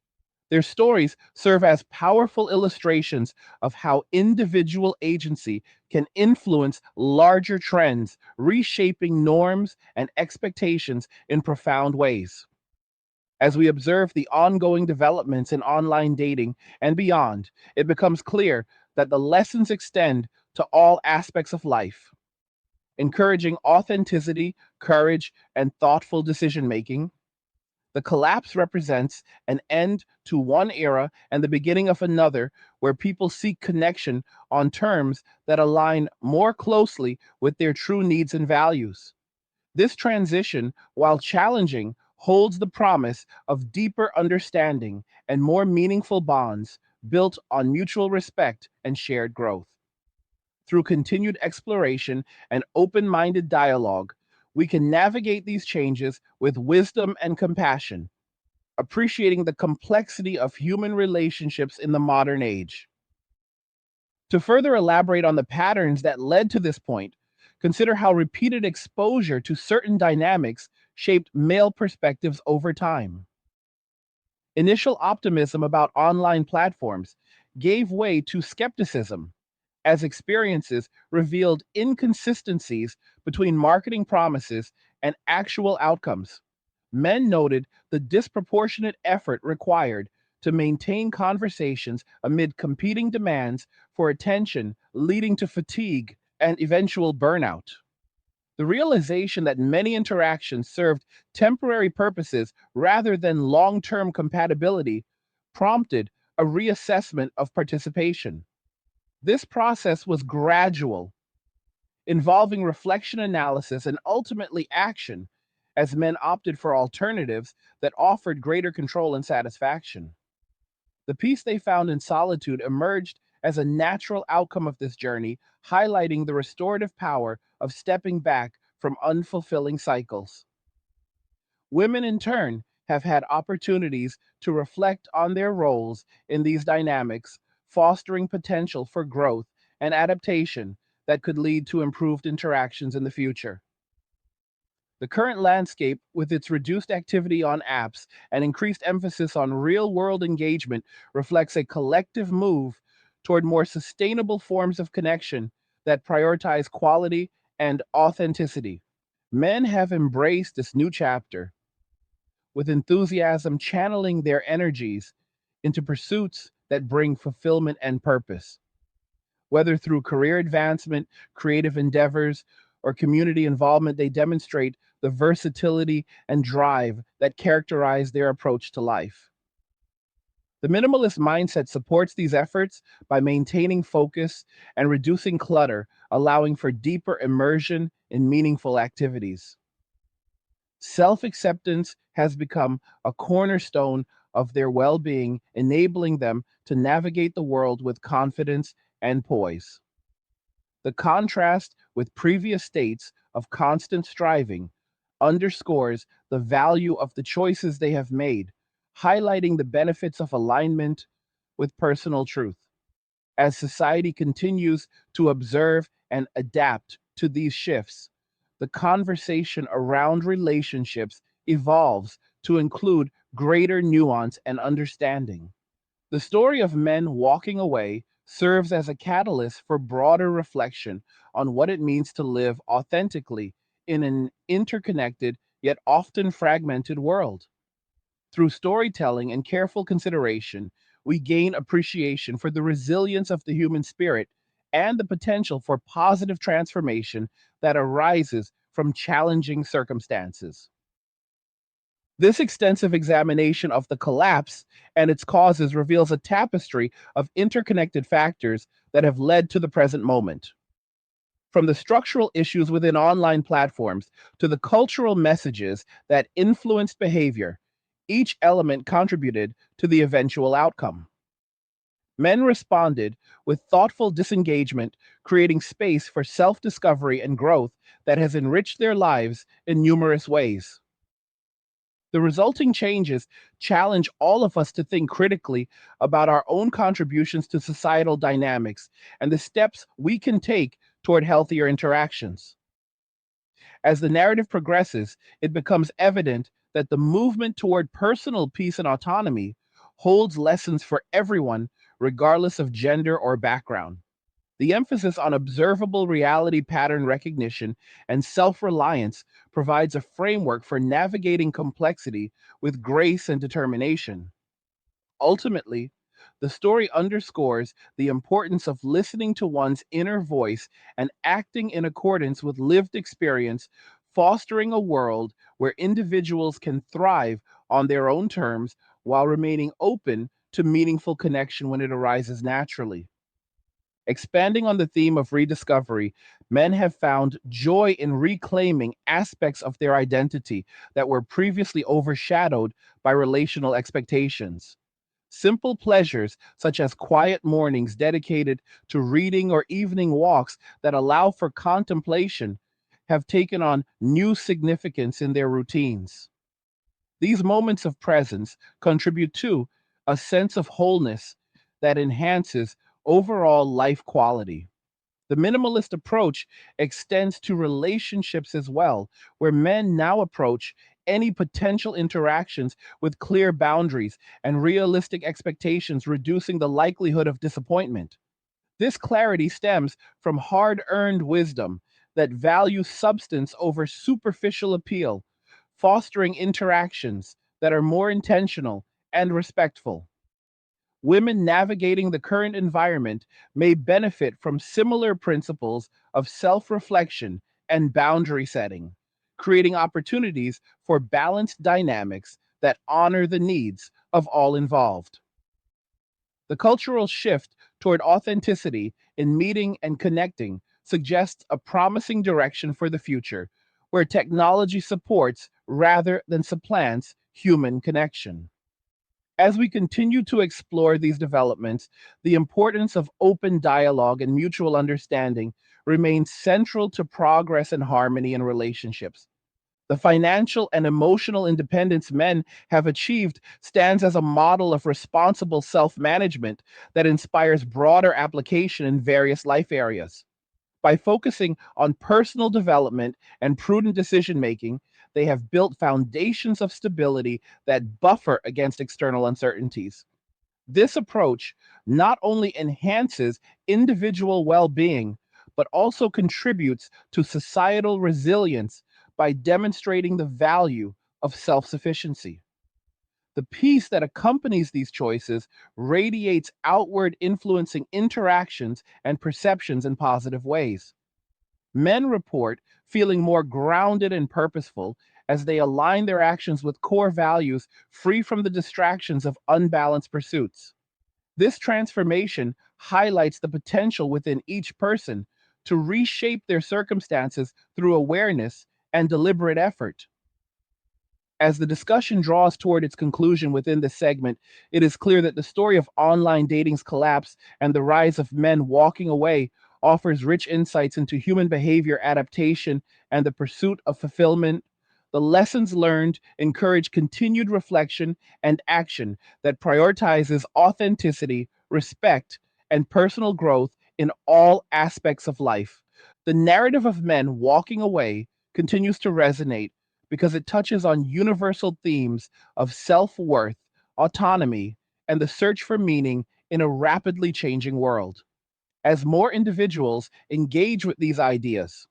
Their stories serve as powerful illustrations of how individual agency can influence larger trends, reshaping norms and expectations in profound ways. As we observe the ongoing developments in online dating and beyond, it becomes clear that the lessons extend to all aspects of life, encouraging authenticity, courage, and thoughtful decision making. The collapse represents an end to one era and the beginning of another where people seek connection on terms that align more closely with their true needs and values. This transition, while challenging, holds the promise of deeper understanding and more meaningful bonds built on mutual respect and shared growth. Through continued exploration and open minded dialogue, we can navigate these changes with wisdom and compassion, appreciating the complexity of human relationships in the modern age. To further elaborate on the patterns that led to this point, consider how repeated exposure to certain dynamics shaped male perspectives over time. Initial optimism about online platforms gave way to skepticism as experiences revealed inconsistencies between marketing promises and actual outcomes. Men noted the disproportionate effort required to maintain conversations amid competing demands for attention, leading to fatigue and eventual burnout. The realization that many interactions served temporary purposes rather than long term compatibility prompted a reassessment of participation. This process was gradual, involving reflection analysis and ultimately action, as men opted for alternatives that offered greater control and satisfaction. The peace they found in solitude emerged as a natural outcome of this journey, highlighting the restorative power of stepping back from unfulfilling cycles. Women, in turn, have had opportunities to reflect on their roles in these dynamics, fostering potential for growth and adaptation that could lead to improved interactions in the future. The current landscape, with its reduced activity on apps and increased emphasis on real world engagement, reflects a collective move toward more sustainable forms of connection that prioritize quality and authenticity. Men have embraced this new chapter with enthusiasm, channeling their energies into pursuits that bring fulfillment and purpose. Whether through career advancement, creative endeavors, or community involvement, they demonstrate the versatility and drive that characterize their approach to life. The minimalist mindset supports these efforts by maintaining focus and reducing clutter, allowing for deeper immersion in meaningful activities. Self acceptance has become a cornerstone of their well being, enabling them to navigate the world with confidence and poise. The contrast with previous states of constant striving underscores the value of the choices they have made, highlighting the benefits of alignment with personal truth. As society continues to observe and adapt to these shifts, the conversation around relationships evolves to include greater nuance and understanding. The story of men walking away serves as a catalyst for broader reflection on what it means to live authentically in an interconnected yet often fragmented world. Through storytelling and careful consideration, we gain appreciation for the resilience of the human spirit and the potential for positive transformation that arises from challenging circumstances. This extensive examination of the collapse and its causes reveals a tapestry of interconnected factors that have led to the present moment. From the structural issues within online platforms to the cultural messages that influenced behavior, each element contributed to the eventual outcome. Men responded with thoughtful disengagement, creating space for self discovery and growth that has enriched their lives in numerous ways. The resulting changes challenge all of us to think critically about our own contributions to societal dynamics and the steps we can take toward healthier interactions. As the narrative progresses, it becomes evident that the movement toward personal peace and autonomy holds lessons for everyone, regardless of gender or background. The emphasis on observable reality pattern recognition and self reliance provides a framework for navigating complexity with grace and determination. Ultimately, the story underscores the importance of listening to one's inner voice and acting in accordance with lived experience, fostering a world where individuals can thrive on their own terms while remaining open to meaningful connection when it arises naturally. Expanding on the theme of rediscovery, men have found joy in reclaiming aspects of their identity that were previously overshadowed by relational expectations. Simple pleasures, such as quiet mornings dedicated to reading or evening walks that allow for contemplation, have taken on new significance in their routines. These moments of presence contribute to a sense of wholeness that enhances overall life quality. The minimalist approach extends to relationships as well, where men now approach any potential interactions with clear boundaries and realistic expectations, reducing the likelihood of disappointment. This clarity stems from hard earned wisdom that values substance over superficial appeal, fostering interactions that are more intentional and respectful. Women navigating the current environment may benefit from similar principles of self reflection and boundary setting, creating opportunities for balanced dynamics that honor the needs of all involved. The cultural shift toward authenticity in meeting and connecting suggests a promising direction for the future, where technology supports rather than supplants human connection. As we continue to explore these developments, the importance of open dialogue and mutual understanding remains central to progress and harmony in relationships. The financial and emotional independence men have achieved stands as a model of responsible self management that inspires broader application in various life areas. By focusing on personal development and prudent decision making, they have built foundations of stability that buffer against external uncertainties. This approach not only enhances individual well being, but also contributes to societal resilience by demonstrating the value of self sufficiency. The peace that accompanies these choices radiates outward, influencing interactions and perceptions in positive ways. Men report feeling more grounded and purposeful as they align their actions with core values free from the distractions of unbalanced pursuits. This transformation highlights the potential within each person to reshape their circumstances through awareness and deliberate effort. As the discussion draws toward its conclusion within this segment, it is clear that the story of online dating's collapse and the rise of men walking away offers rich insights into human behavior adaptation and the pursuit of fulfillment. The lessons learned encourage continued reflection and action that prioritizes authenticity, respect, and personal growth in all aspects of life. The narrative of men walking away continues to resonate because it touches on universal themes of self worth, autonomy, and the search for meaning in a rapidly changing world. As more individuals engage with these ideas,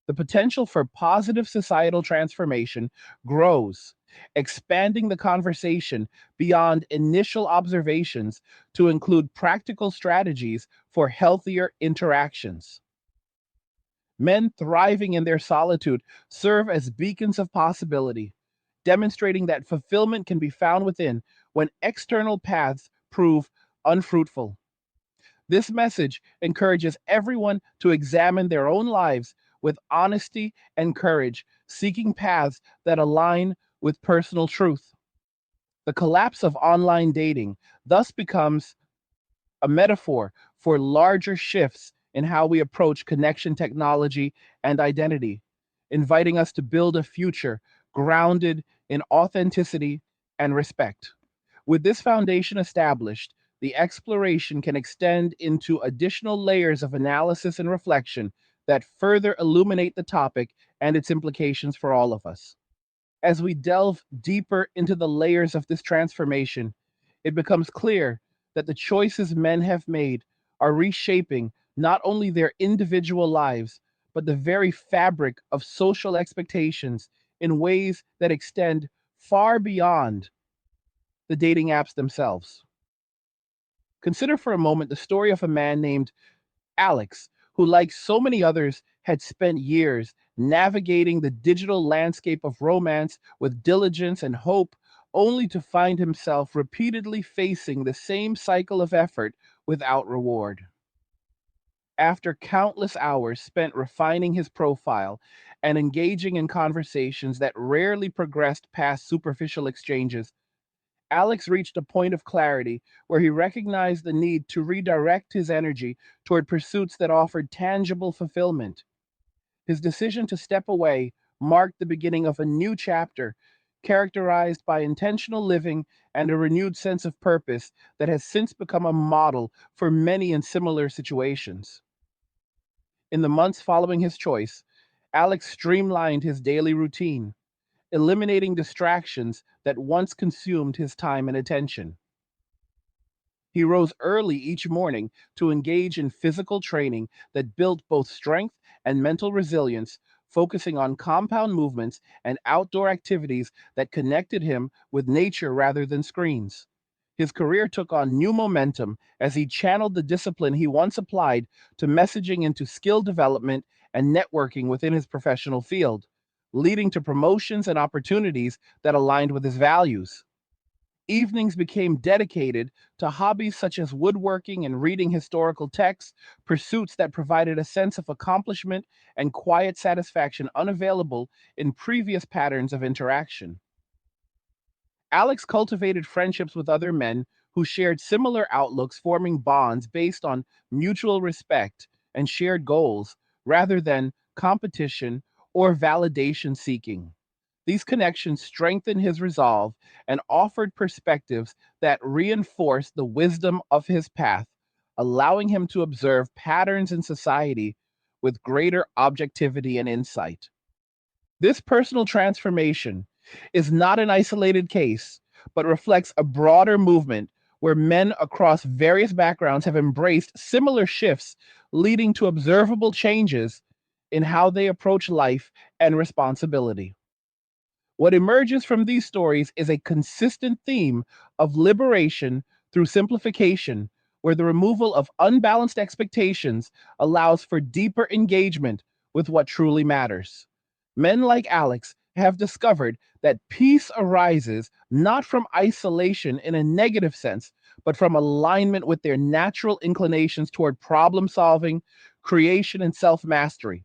the potential for positive societal transformation grows, expanding the conversation beyond initial observations to include practical strategies for healthier interactions. Men thriving in their solitude serve as beacons of possibility, demonstrating that fulfillment can be found within when external paths prove unfruitful. This message encourages everyone to examine their own lives with honesty and courage, seeking paths that align with personal truth. The collapse of online dating thus becomes a metaphor for larger shifts in how we approach connection technology and identity, inviting us to build a future grounded in authenticity and respect. With this foundation established, the exploration can extend into additional layers of analysis and reflection that further illuminate the topic and its implications for all of us. As we delve deeper into the layers of this transformation, it becomes clear that the choices men have made are reshaping not only their individual lives, but the very fabric of social expectations in ways that extend far beyond the dating apps themselves. Consider for a moment the story of a man named Alex, who, like so many others, had spent years navigating the digital landscape of romance with diligence and hope, only to find himself repeatedly facing the same cycle of effort without reward. After countless hours spent refining his profile and engaging in conversations that rarely progressed past superficial exchanges, Alex reached a point of clarity where he recognized the need to redirect his energy toward pursuits that offered tangible fulfillment. His decision to step away marked the beginning of a new chapter, characterized by intentional living and a renewed sense of purpose that has since become a model for many in similar situations. In the months following his choice, Alex streamlined his daily routine, eliminating distractions that once consumed his time and attention. He rose early each morning to engage in physical training that built both strength and mental resilience, focusing on compound movements and outdoor activities that connected him with nature rather than screens. His career took on new momentum as he channeled the discipline he once applied to messaging into skill development and networking within his professional field, leading to promotions and opportunities that aligned with his values. Evenings became dedicated to hobbies such as woodworking and reading historical texts, pursuits that provided a sense of accomplishment and quiet satisfaction unavailable in previous patterns of interaction. Alex cultivated friendships with other men who shared similar outlooks, forming bonds based on mutual respect and shared goals rather than competition or validation seeking. These connections strengthened his resolve and offered perspectives that reinforced the wisdom of his path, allowing him to observe patterns in society with greater objectivity and insight. This personal transformation is not an isolated case, but reflects a broader movement where men across various backgrounds have embraced similar shifts, leading to observable changes in how they approach life and responsibility. What emerges from these stories is a consistent theme of liberation through simplification, where the removal of unbalanced expectations allows for deeper engagement with what truly matters. Men like Alex have discovered that peace arises not from isolation in a negative sense, but from alignment with their natural inclinations toward problem solving, creation, and self mastery.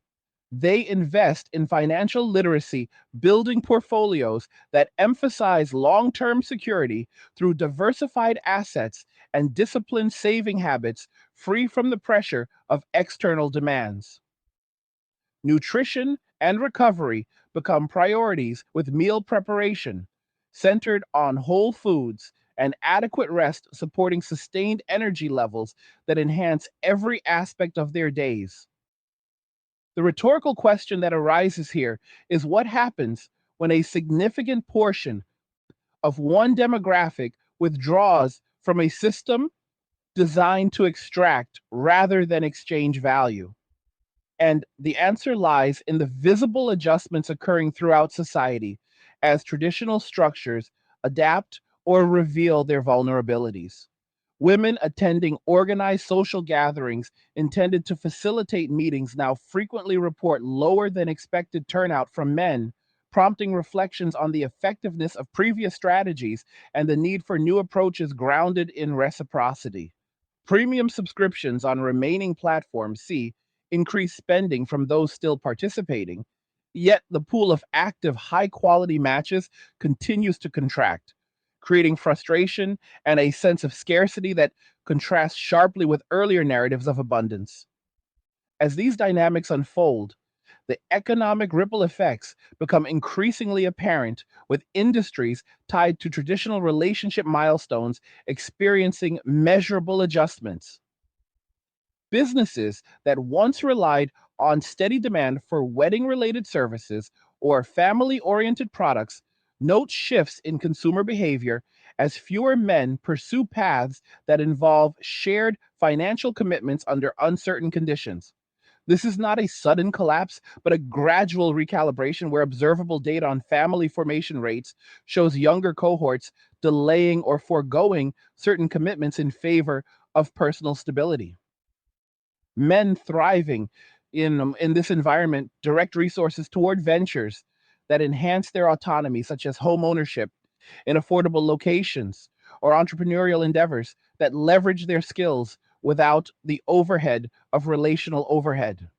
They invest in financial literacy, building portfolios that emphasize long term security through diversified assets and disciplined saving habits free from the pressure of external demands. Nutrition and recovery become priorities with meal preparation centered on whole foods and adequate rest supporting sustained energy levels that enhance every aspect of their days. The rhetorical question that arises here is what happens when a significant portion of one demographic withdraws from a system designed to extract rather than exchange value? And the answer lies in the visible adjustments occurring throughout society as traditional structures adapt or reveal their vulnerabilities. Women attending organized social gatherings intended to facilitate meetings now frequently report lower than expected turnout from men, prompting reflections on the effectiveness of previous strategies and the need for new approaches grounded in reciprocity. Premium subscriptions on remaining platforms see increased spending from those still participating, yet the pool of active, high quality matches continues to contract, creating frustration and a sense of scarcity that contrasts sharply with earlier narratives of abundance. As these dynamics unfold, the economic ripple effects become increasingly apparent, with industries tied to traditional relationship milestones experiencing measurable adjustments. Businesses that once relied on steady demand for wedding related services or family oriented products note shifts in consumer behavior as fewer men pursue paths that involve shared financial commitments under uncertain conditions. This is not a sudden collapse, but a gradual recalibration where observable data on family formation rates shows younger cohorts delaying or foregoing certain commitments in favor of personal stability. Men thriving in this environment direct resources toward ventures that enhance their autonomy, such as home ownership in affordable locations or entrepreneurial endeavors that leverage their skills without the overhead of relational overhead.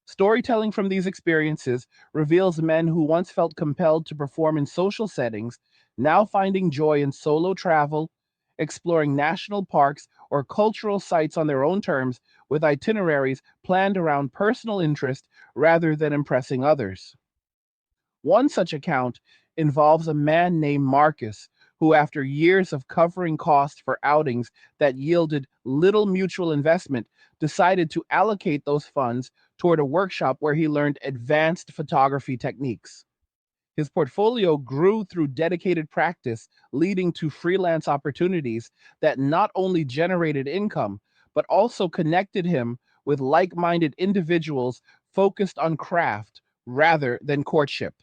Storytelling from these experiences reveals men who once felt compelled to perform in social settings, now finding joy in solo travel, exploring national parks or cultural sites on their own terms with itineraries planned around personal interest rather than impressing others. One such account involves a man named Marcus who, after years of covering costs for outings that yielded little mutual investment, decided to allocate those funds toward a workshop where he learned advanced photography techniques. His portfolio grew through dedicated practice, leading to freelance opportunities that not only generated income, but also connected him with like minded individuals focused on craft rather than courtship.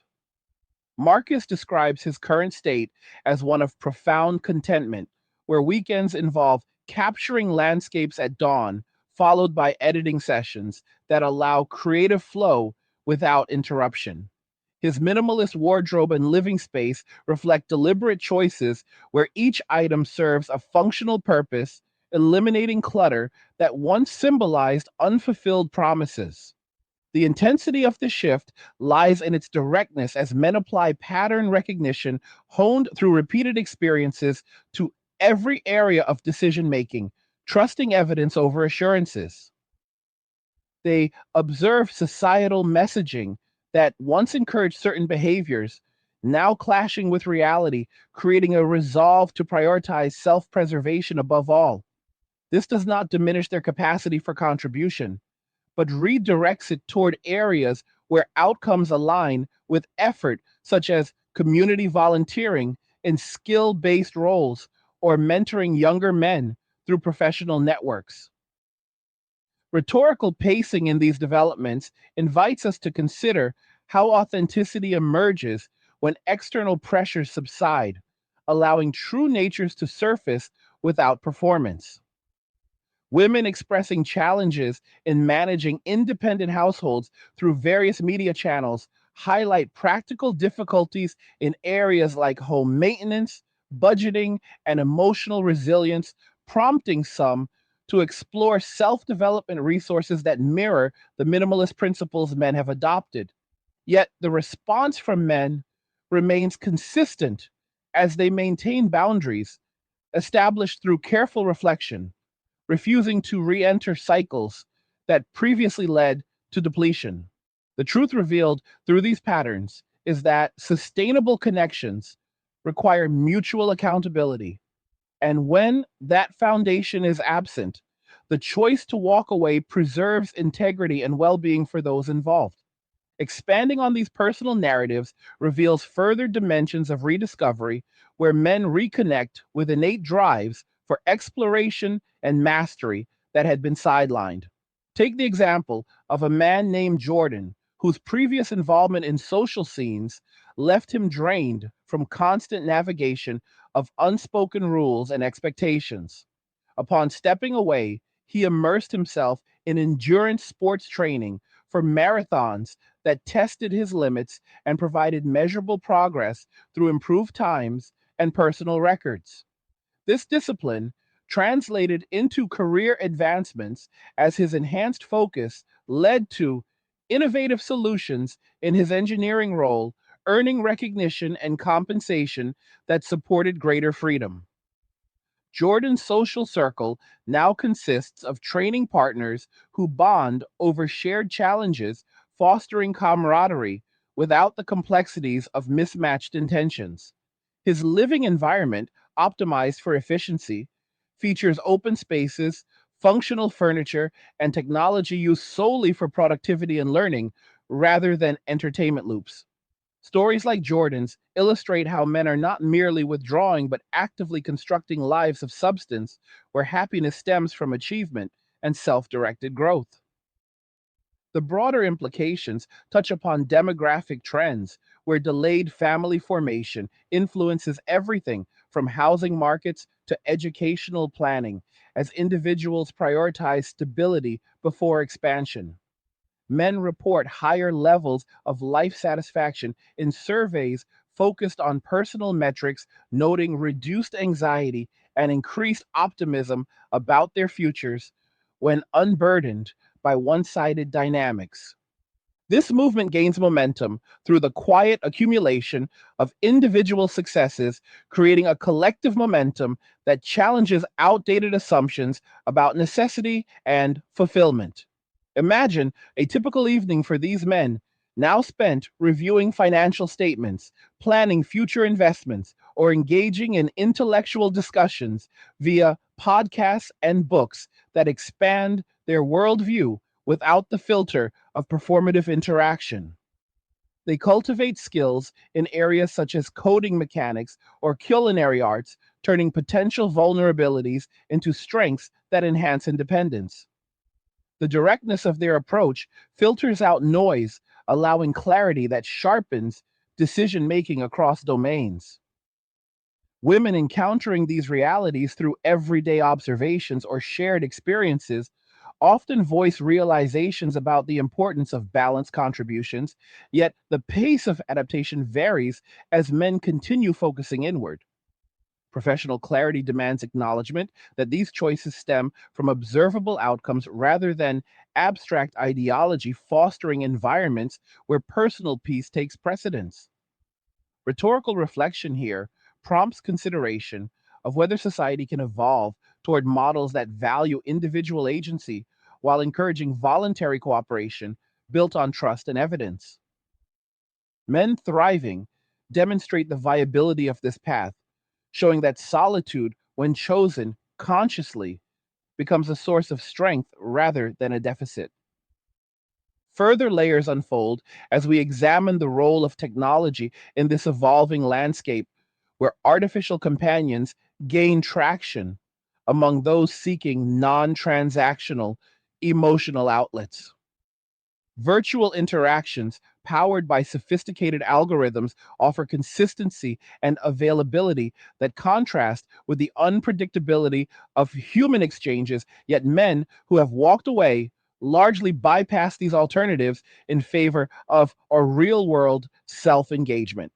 Marcus describes his current state as one of profound contentment, where weekends involve capturing landscapes at dawn, followed by editing sessions that allow creative flow without interruption. His minimalist wardrobe and living space reflect deliberate choices where each item serves a functional purpose, eliminating clutter that once symbolized unfulfilled promises. The intensity of the shift lies in its directness as men apply pattern recognition honed through repeated experiences to every area of decision making, trusting evidence over assurances. They observe societal messaging that once encouraged certain behaviors, now clashing with reality, creating a resolve to prioritize self preservation above all. This does not diminish their capacity for contribution, but redirects it toward areas where outcomes align with effort, such as community volunteering in skill based roles or mentoring younger men through professional networks. Rhetorical pacing in these developments invites us to consider how authenticity emerges when external pressures subside, allowing true natures to surface without performance. Women expressing challenges in managing independent households through various media channels highlight practical difficulties in areas like home maintenance, budgeting, and emotional resilience, prompting some to explore self development resources that mirror the minimalist principles men have adopted. Yet the response from men remains consistent as they maintain boundaries established through careful reflection, refusing to re enter cycles that previously led to depletion. The truth revealed through these patterns is that sustainable connections require mutual accountability. And when that foundation is absent, the choice to walk away preserves integrity and well being for those involved. Expanding on these personal narratives reveals further dimensions of rediscovery where men reconnect with innate drives for exploration and mastery that had been sidelined. Take the example of a man named Jordan, whose previous involvement in social scenes left him drained from constant navigation of unspoken rules and expectations. Upon stepping away, he immersed himself in endurance sports training for marathons that tested his limits and provided measurable progress through improved times and personal records. This discipline translated into career advancements as his enhanced focus led to innovative solutions in his engineering role, earning recognition and compensation that supported greater freedom. Jordan's social circle now consists of training partners who bond over shared challenges, fostering camaraderie without the complexities of mismatched intentions. His living environment, optimized for efficiency, features open spaces, functional furniture, and technology used solely for productivity and learning rather than entertainment loops. Stories like Jordan's illustrate how men are not merely withdrawing but actively constructing lives of substance where happiness stems from achievement and self directed growth. The broader implications touch upon demographic trends where delayed family formation influences everything from housing markets to educational planning as individuals prioritize stability before expansion. Men report higher levels of life satisfaction in surveys focused on personal metrics, noting reduced anxiety and increased optimism about their futures when unburdened by one sided dynamics. This movement gains momentum through the quiet accumulation of individual successes, creating a collective momentum that challenges outdated assumptions about necessity and fulfillment. Imagine a typical evening for these men, now spent reviewing financial statements, planning future investments, or engaging in intellectual discussions via podcasts and books that expand their worldview without the filter of performative interaction. They cultivate skills in areas such as coding mechanics or culinary arts, turning potential vulnerabilities into strengths that enhance independence. The directness of their approach filters out noise, allowing clarity that sharpens decision making across domains. Women encountering these realities through everyday observations or shared experiences often voice realizations about the importance of balanced contributions, yet the pace of adaptation varies as men continue focusing inward. Professional clarity demands acknowledgement that these choices stem from observable outcomes rather than abstract ideology, fostering environments where personal peace takes precedence. Rhetorical reflection here prompts consideration of whether society can evolve toward models that value individual agency while encouraging voluntary cooperation built on trust and evidence. Men thriving demonstrate the viability of this path, showing that solitude, when chosen consciously, becomes a source of strength rather than a deficit. Further layers unfold as we examine the role of technology in this evolving landscape, where artificial companions gain traction among those seeking non transactional emotional outlets. Virtual interactions powered by sophisticated algorithms offer consistency and availability that contrast with the unpredictability of human exchanges, yet men who have walked away largely bypass these alternatives in favor of a real world self engagement.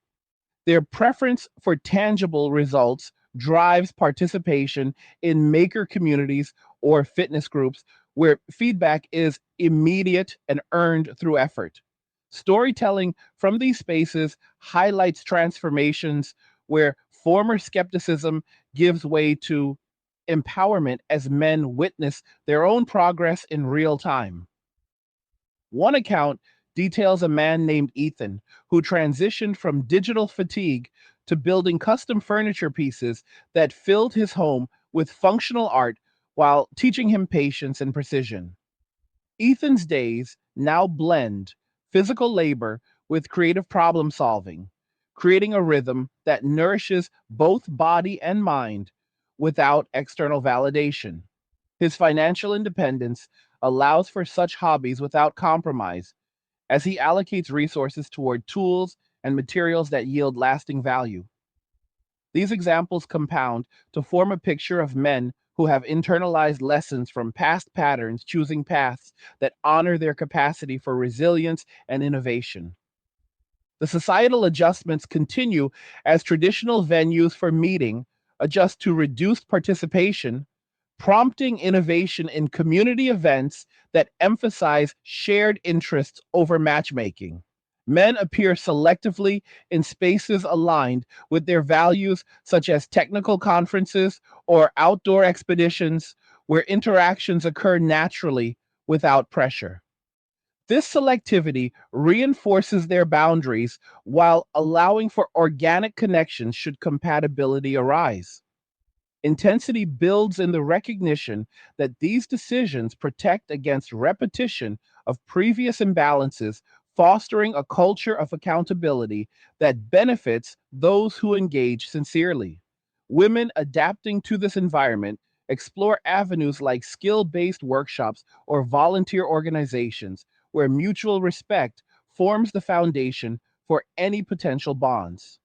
Their preference for tangible results drives participation in maker communities or fitness groups where feedback is immediate and earned through effort. Storytelling from these spaces highlights transformations where former skepticism gives way to empowerment as men witness their own progress in real time. One account details a man named Ethan who transitioned from digital fatigue to building custom furniture pieces that filled his home with functional art while teaching him patience and precision. Ethan's days now blend physical labor with creative problem solving, creating a rhythm that nourishes both body and mind without external validation. His financial independence allows for such hobbies without compromise, as he allocates resources toward tools and materials that yield lasting value. These examples compound to form a picture of men who have internalized lessons from past patterns, choosing paths that honor their capacity for resilience and innovation. The societal adjustments continue as traditional venues for meeting adjust to reduced participation, prompting innovation in community events that emphasize shared interests over matchmaking. Men appear selectively in spaces aligned with their values, such as technical conferences or outdoor expeditions, where interactions occur naturally without pressure. This selectivity reinforces their boundaries while allowing for organic connections should compatibility arise. Intensity builds in the recognition that these decisions protect against repetition of previous imbalances, fostering a culture of accountability that benefits those who engage sincerely. Women adapting to this environment explore avenues like skill based workshops or volunteer organizations where mutual respect forms the foundation for any potential bonds.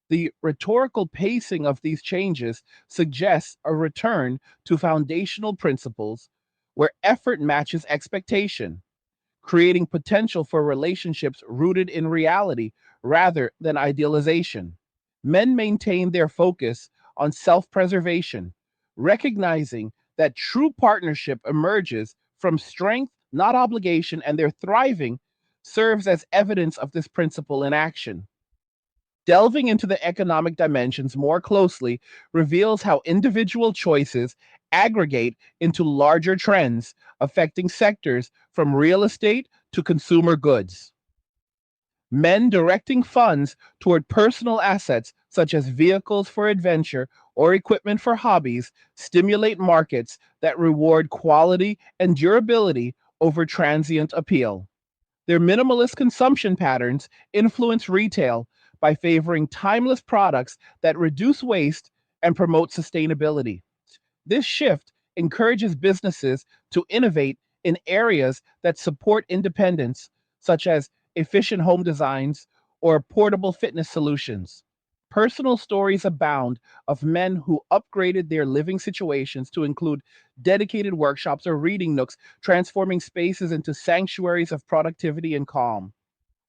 The rhetorical pacing of these changes suggests a return to foundational principles where effort matches expectation, creating potential for relationships rooted in reality rather than idealization. Men maintain their focus on self preservation, recognizing that true partnership emerges from strength, not obligation, and their thriving serves as evidence of this principle in action. Delving into the economic dimensions more closely reveals how individual choices aggregate into larger trends affecting sectors from real estate to consumer goods. Men directing funds toward personal assets such as vehicles for adventure or equipment for hobbies stimulate markets that reward quality and durability over transient appeal. Their minimalist consumption patterns influence retail by favoring timeless products that reduce waste and promote sustainability. This shift encourages businesses to innovate in areas that support independence, such as efficient home designs or portable fitness solutions. Personal stories abound of men who upgraded their living situations to include dedicated workshops or reading nooks, transforming spaces into sanctuaries of productivity and calm.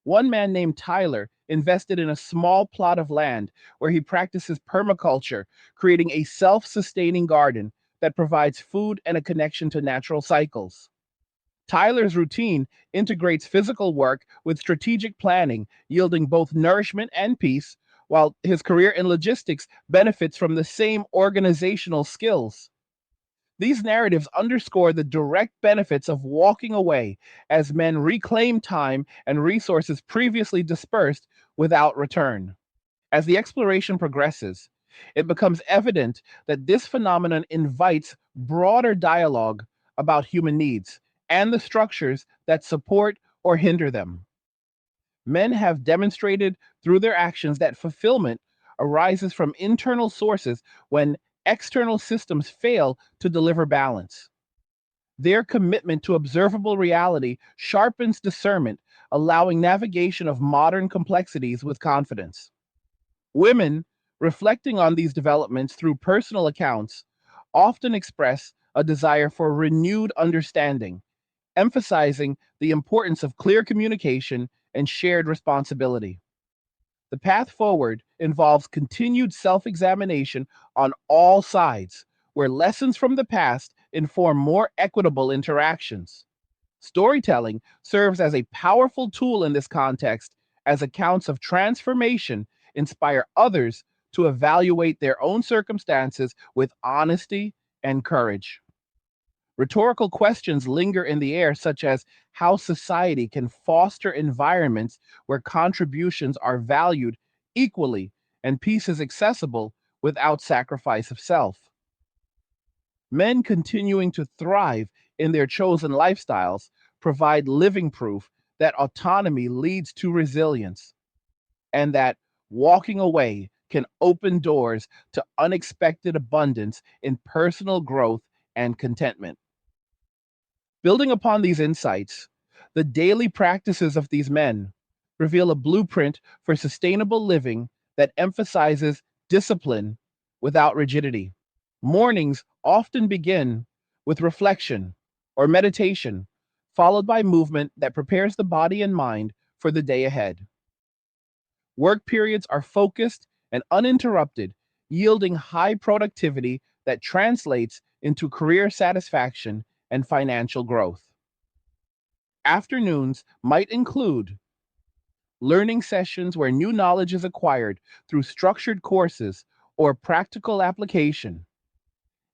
One man named Tyler invested in a small plot of land where he practices permaculture, creating a self sustaining garden that provides food and a connection to natural cycles. Tyler's routine integrates physical work with strategic planning, yielding both nourishment and peace, while his career in logistics benefits from the same organizational skills. These narratives underscore the direct benefits of walking away as men reclaim time and resources previously dispersed without return. As the exploration progresses, it becomes evident that this phenomenon invites broader dialogue about human needs and the structures that support or hinder them. Men have demonstrated through their actions that fulfillment arises from internal sources when external systems fail to deliver balance. Their commitment to observable reality sharpens discernment, allowing navigation of modern complexities with confidence. Women, reflecting on these developments through personal accounts, often express a desire for renewed understanding, emphasizing the importance of clear communication and shared responsibility. The path forward involves continued self examination on all sides, where lessons from the past inform more equitable interactions. Storytelling serves as a powerful tool in this context, as accounts of transformation inspire others to evaluate their own circumstances with honesty and courage. Rhetorical questions linger in the air, such as how society can foster environments where contributions are valued equally and peace is accessible without sacrifice of self. Men continuing to thrive in their chosen lifestyles provide living proof that autonomy leads to resilience and that walking away can open doors to unexpected abundance in personal growth and contentment. Building upon these insights, the daily practices of these men reveal a blueprint for sustainable living that emphasizes discipline without rigidity. Mornings often begin with reflection or meditation, followed by movement that prepares the body and mind for the day ahead. Work periods are focused and uninterrupted, yielding high productivity that translates into career satisfaction and financial growth. Afternoons might include learning sessions where new knowledge is acquired through structured courses or practical application,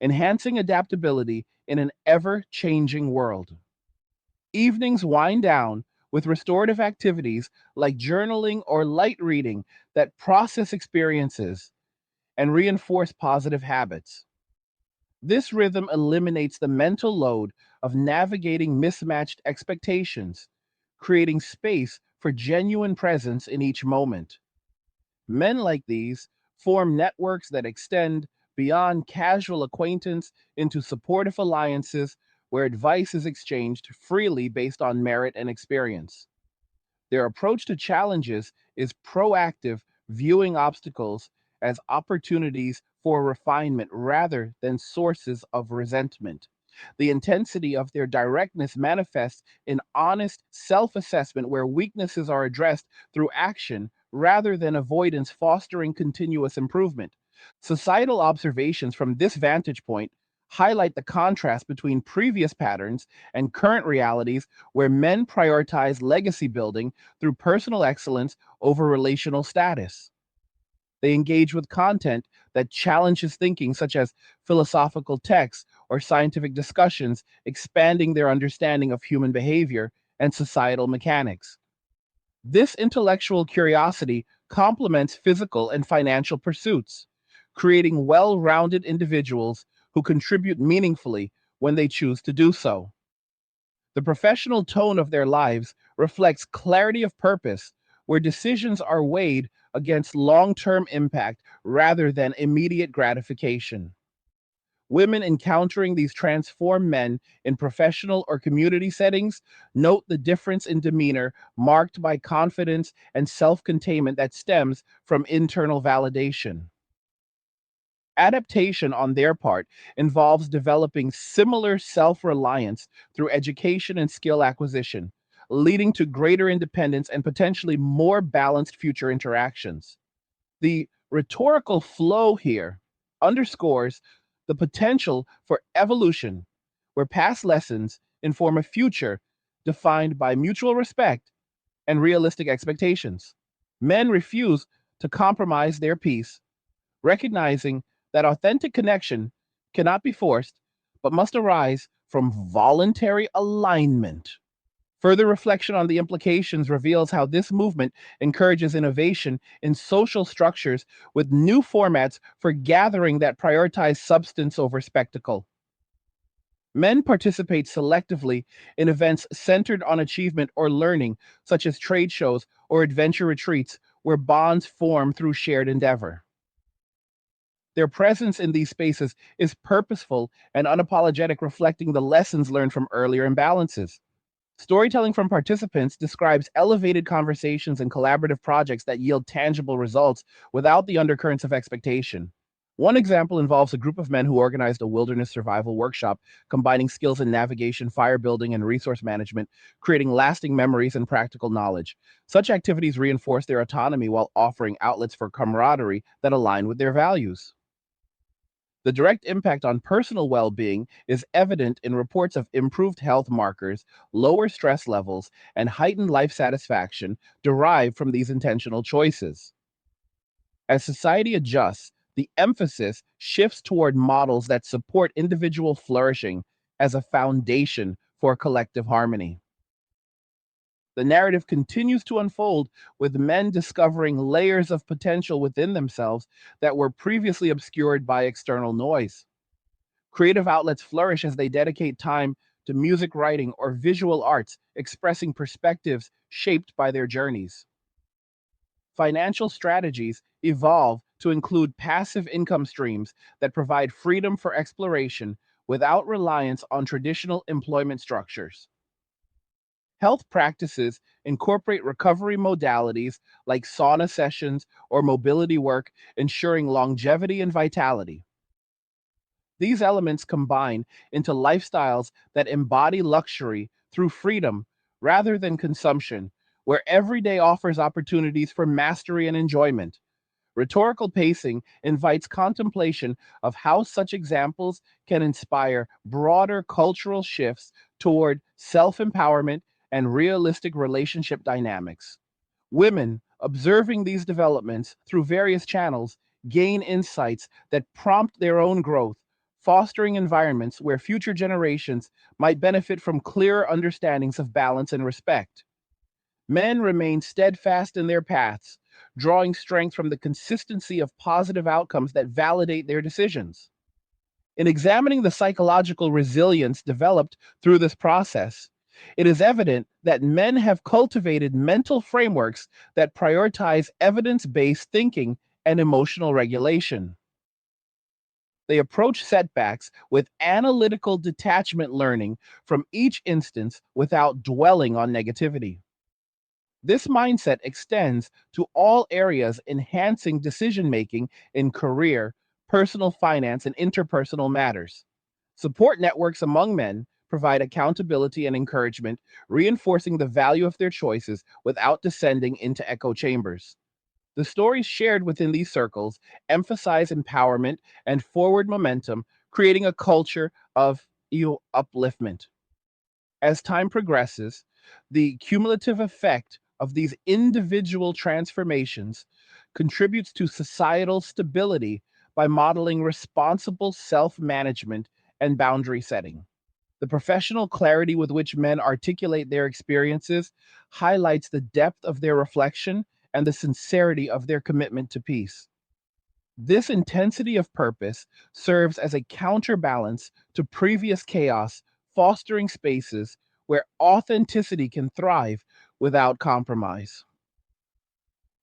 enhancing adaptability in an ever changing world. Evenings wind down with restorative activities like journaling or light reading that process experiences and reinforce positive habits. This rhythm eliminates the mental load of navigating mismatched expectations, creating space for genuine presence in each moment. Men like these form networks that extend beyond casual acquaintance into supportive alliances where advice is exchanged freely based on merit and experience. Their approach to challenges is proactive, viewing obstacles as opportunities for refinement rather than sources of resentment. The intensity of their directness manifests in honest self assessment where weaknesses are addressed through action rather than avoidance, fostering continuous improvement. Societal observations from this vantage point highlight the contrast between previous patterns and current realities where men prioritize legacy building through personal excellence over relational status. They engage with content that challenges thinking, such as philosophical texts or scientific discussions, expanding their understanding of human behavior and societal mechanics. This intellectual curiosity complements physical and financial pursuits, creating well rounded individuals who contribute meaningfully when they choose to do so. The professional tone of their lives reflects clarity of purpose, where decisions are weighed against long term impact rather than immediate gratification. Women encountering these transformed men in professional or community settings note the difference in demeanor marked by confidence and self containment that stems from internal validation. Adaptation on their part involves developing similar self reliance through education and skill acquisition, leading to greater independence and potentially more balanced future interactions. The rhetorical flow here underscores the potential for evolution, where past lessons inform a future defined by mutual respect and realistic expectations. Men refuse to compromise their peace, recognizing that authentic connection cannot be forced, but must arise from voluntary alignment. Further reflection on the implications reveals how this movement encourages innovation in social structures with new formats for gathering that prioritize substance over spectacle. Men participate selectively in events centered on achievement or learning, such as trade shows or adventure retreats, where bonds form through shared endeavor. Their presence in these spaces is purposeful and unapologetic, reflecting the lessons learned from earlier imbalances. Storytelling from participants describes elevated conversations and collaborative projects that yield tangible results without the undercurrents of expectation. One example involves a group of men who organized a wilderness survival workshop, combining skills in navigation, fire building, and resource management, creating lasting memories and practical knowledge. Such activities reinforce their autonomy while offering outlets for camaraderie that align with their values. The direct impact on personal well being is evident in reports of improved health markers, lower stress levels, and heightened life satisfaction derived from these intentional choices. As society adjusts, the emphasis shifts toward models that support individual flourishing as a foundation for collective harmony. The narrative continues to unfold with men discovering layers of potential within themselves that were previously obscured by external noise. Creative outlets flourish as they dedicate time to music writing or visual arts, expressing perspectives shaped by their journeys. Financial strategies evolve to include passive income streams that provide freedom for exploration without reliance on traditional employment structures. Health practices incorporate recovery modalities like sauna sessions or mobility work, ensuring longevity and vitality. These elements combine into lifestyles that embody luxury through freedom rather than consumption, where every day offers opportunities for mastery and enjoyment. Rhetorical pacing invites contemplation of how such examples can inspire broader cultural shifts toward self empowerment and realistic relationship dynamics. Women, observing these developments through various channels, gain insights that prompt their own growth, fostering environments where future generations might benefit from clearer understandings of balance and respect. Men remain steadfast in their paths, drawing strength from the consistency of positive outcomes that validate their decisions. In examining the psychological resilience developed through this process, it is evident that men have cultivated mental frameworks that prioritize evidence based thinking and emotional regulation. They approach setbacks with analytical detachment, learning from each instance without dwelling on negativity. This mindset extends to all areas, enhancing decision making in career, personal finance, and interpersonal matters. Support networks among men provide accountability and encouragement, reinforcing the value of their choices without descending into echo chambers. The stories shared within these circles emphasize empowerment and forward momentum, creating a culture of upliftment. As time progresses, the cumulative effect of these individual transformations contributes to societal stability by modeling responsible self management and boundary setting. The professional clarity with which men articulate their experiences highlights the depth of their reflection and the sincerity of their commitment to peace. This intensity of purpose serves as a counterbalance to previous chaos, fostering spaces where authenticity can thrive without compromise.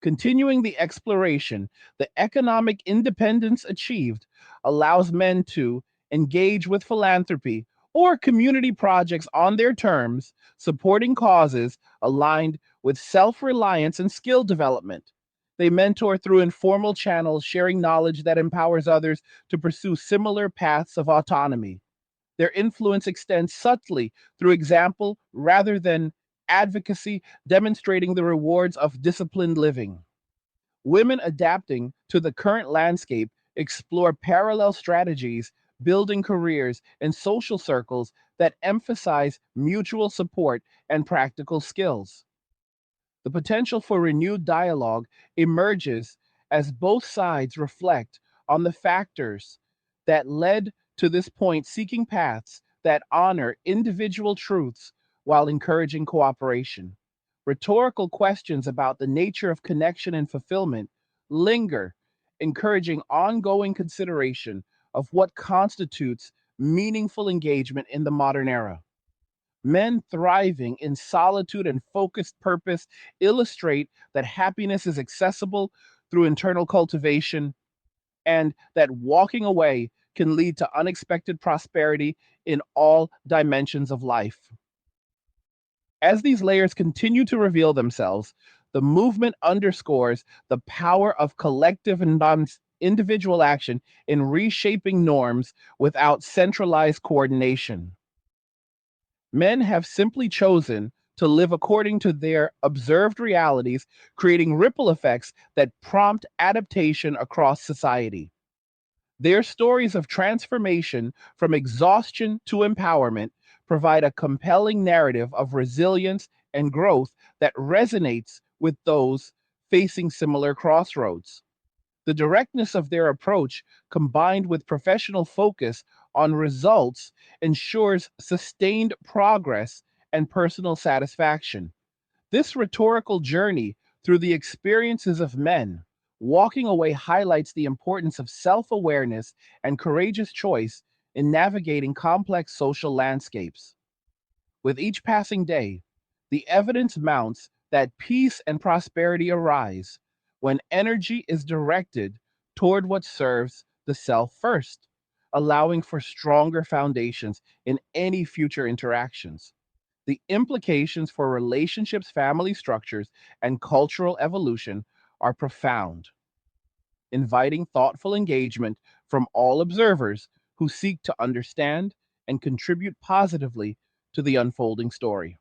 Continuing the exploration, the economic independence achieved allows men to engage with philanthropy or community projects on their terms, supporting causes aligned with self reliance and skill development. They mentor through informal channels, sharing knowledge that empowers others to pursue similar paths of autonomy. Their influence extends subtly through example rather than advocacy, demonstrating the rewards of disciplined living. Women adapting to the current landscape explore parallel strategies, building careers in social circles that emphasize mutual support and practical skills. The potential for renewed dialogue emerges as both sides reflect on the factors that led to this point, seeking paths that honor individual truths while encouraging cooperation. Rhetorical questions about the nature of connection and fulfillment linger, encouraging ongoing consideration of what constitutes meaningful engagement in the modern era. Men thriving in solitude and focused purpose illustrate that happiness is accessible through internal cultivation and that walking away can lead to unexpected prosperity in all dimensions of life. As these layers continue to reveal themselves, the movement underscores the power of collective and individual action in reshaping norms without centralized coordination. Men have simply chosen to live according to their observed realities, creating ripple effects that prompt adaptation across society. Their stories of transformation from exhaustion to empowerment provide a compelling narrative of resilience and growth that resonates with those facing similar crossroads. The directness of their approach, combined with professional focus on results, ensures sustained progress and personal satisfaction. This rhetorical journey through the experiences of men walking away highlights the importance of self awareness and courageous choice in navigating complex social landscapes. With each passing day, the evidence mounts that peace and prosperity arise when energy is directed toward what serves the self first, allowing for stronger foundations in any future interactions. The implications for relationships, family structures, and cultural evolution are profound, inviting thoughtful engagement from all observers who seek to understand and contribute positively to the unfolding story.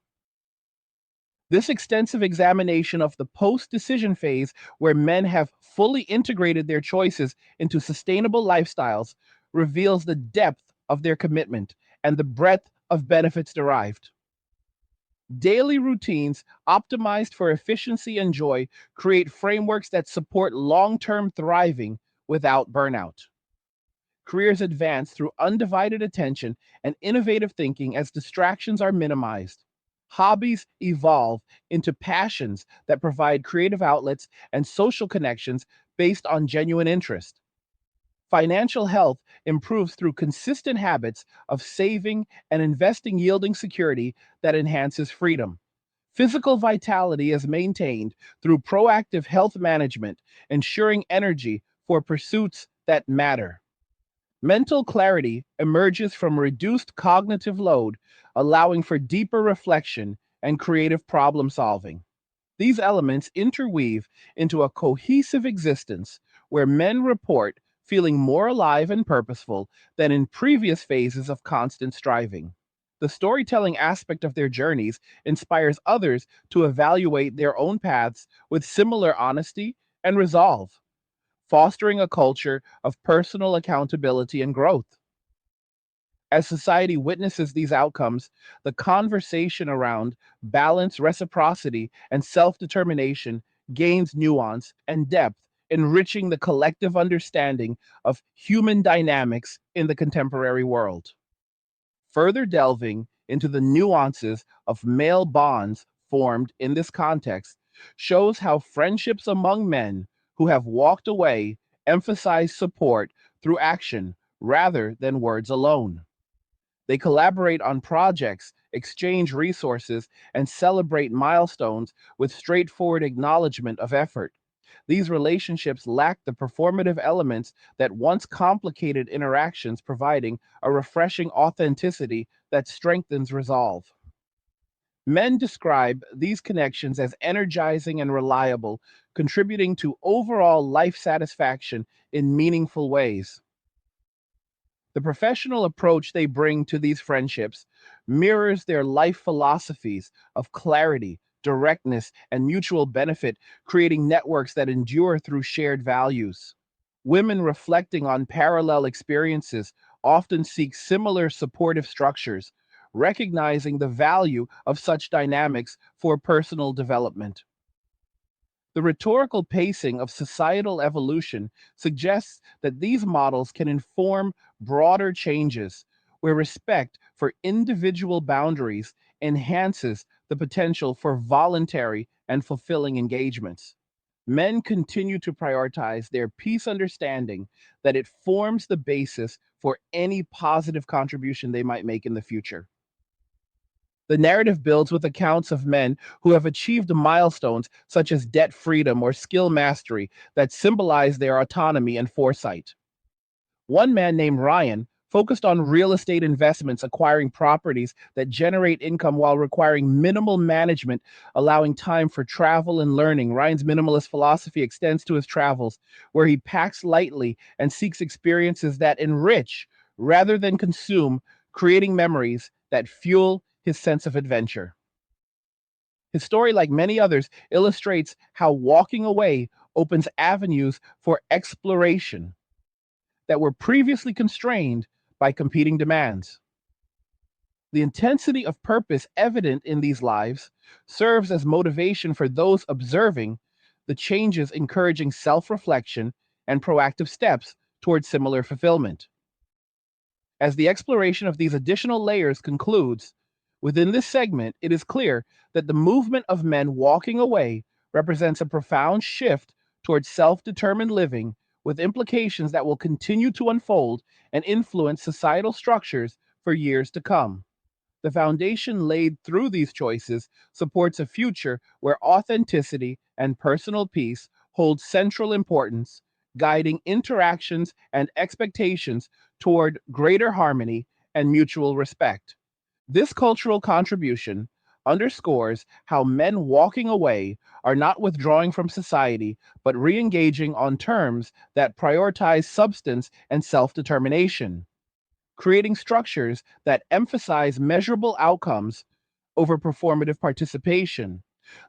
This extensive examination of the post decision phase, where men have fully integrated their choices into sustainable lifestyles, reveals the depth of their commitment and the breadth of benefits derived. Daily routines optimized for efficiency and joy create frameworks that support long term thriving without burnout. Careers advance through undivided attention and innovative thinking as distractions are minimized. Hobbies evolve into passions that provide creative outlets and social connections based on genuine interest. Financial health improves through consistent habits of saving and investing, yielding security that enhances freedom. Physical vitality is maintained through proactive health management, ensuring energy for pursuits that matter. Mental clarity emerges from reduced cognitive load, allowing for deeper reflection and creative problem solving. These elements interweave into a cohesive existence where men report feeling more alive and purposeful than in previous phases of constant striving. The storytelling aspect of their journeys inspires others to evaluate their own paths with similar honesty and resolve, fostering a culture of personal accountability and growth. As society witnesses these outcomes, the conversation around balance, reciprocity, and self determination gains nuance and depth, enriching the collective understanding of human dynamics in the contemporary world. Further delving into the nuances of male bonds formed in this context shows how friendships among men who have walked away emphasize support through action rather than words alone. They collaborate on projects, exchange resources, and celebrate milestones with straightforward acknowledgement of effort. These relationships lack the performative elements that once complicated interactions, providing a refreshing authenticity that strengthens resolve. Men describe these connections as energizing and reliable, contributing to overall life satisfaction in meaningful ways. The professional approach they bring to these friendships mirrors their life philosophies of clarity, directness, and mutual benefit, creating networks that endure through shared values. Women reflecting on parallel experiences often seek similar supportive structures, recognizing the value of such dynamics for personal development. The rhetorical pacing of societal evolution suggests that these models can inform broader changes, where respect for individual boundaries enhances the potential for voluntary and fulfilling engagements. Men continue to prioritize their peace, understanding that it forms the basis for any positive contribution they might make in the future. The narrative builds with accounts of men who have achieved milestones such as debt freedom or skill mastery that symbolize their autonomy and foresight. One man named Ryan focused on real estate investments, acquiring properties that generate income while requiring minimal management, allowing time for travel and learning. Ryan's minimalist philosophy extends to his travels, where he packs lightly and seeks experiences that enrich rather than consume, creating memories that fuel his sense of adventure. His story, like many others, illustrates how walking away opens avenues for exploration that were previously constrained by competing demands. The intensity of purpose evident in these lives serves as motivation for those observing the changes, encouraging self reflection and proactive steps towards similar fulfillment. As the exploration of these additional layers concludes, within this segment, it is clear that the movement of men walking away represents a profound shift towards self determined living, with implications that will continue to unfold and influence societal structures for years to come. The foundation laid through these choices supports a future where authenticity and personal peace hold central importance, guiding interactions and expectations toward greater harmony and mutual respect. This cultural contribution underscores how men walking away are not withdrawing from society, but re engaging on terms that prioritize substance and self determination, creating structures that emphasize measurable outcomes over performative participation.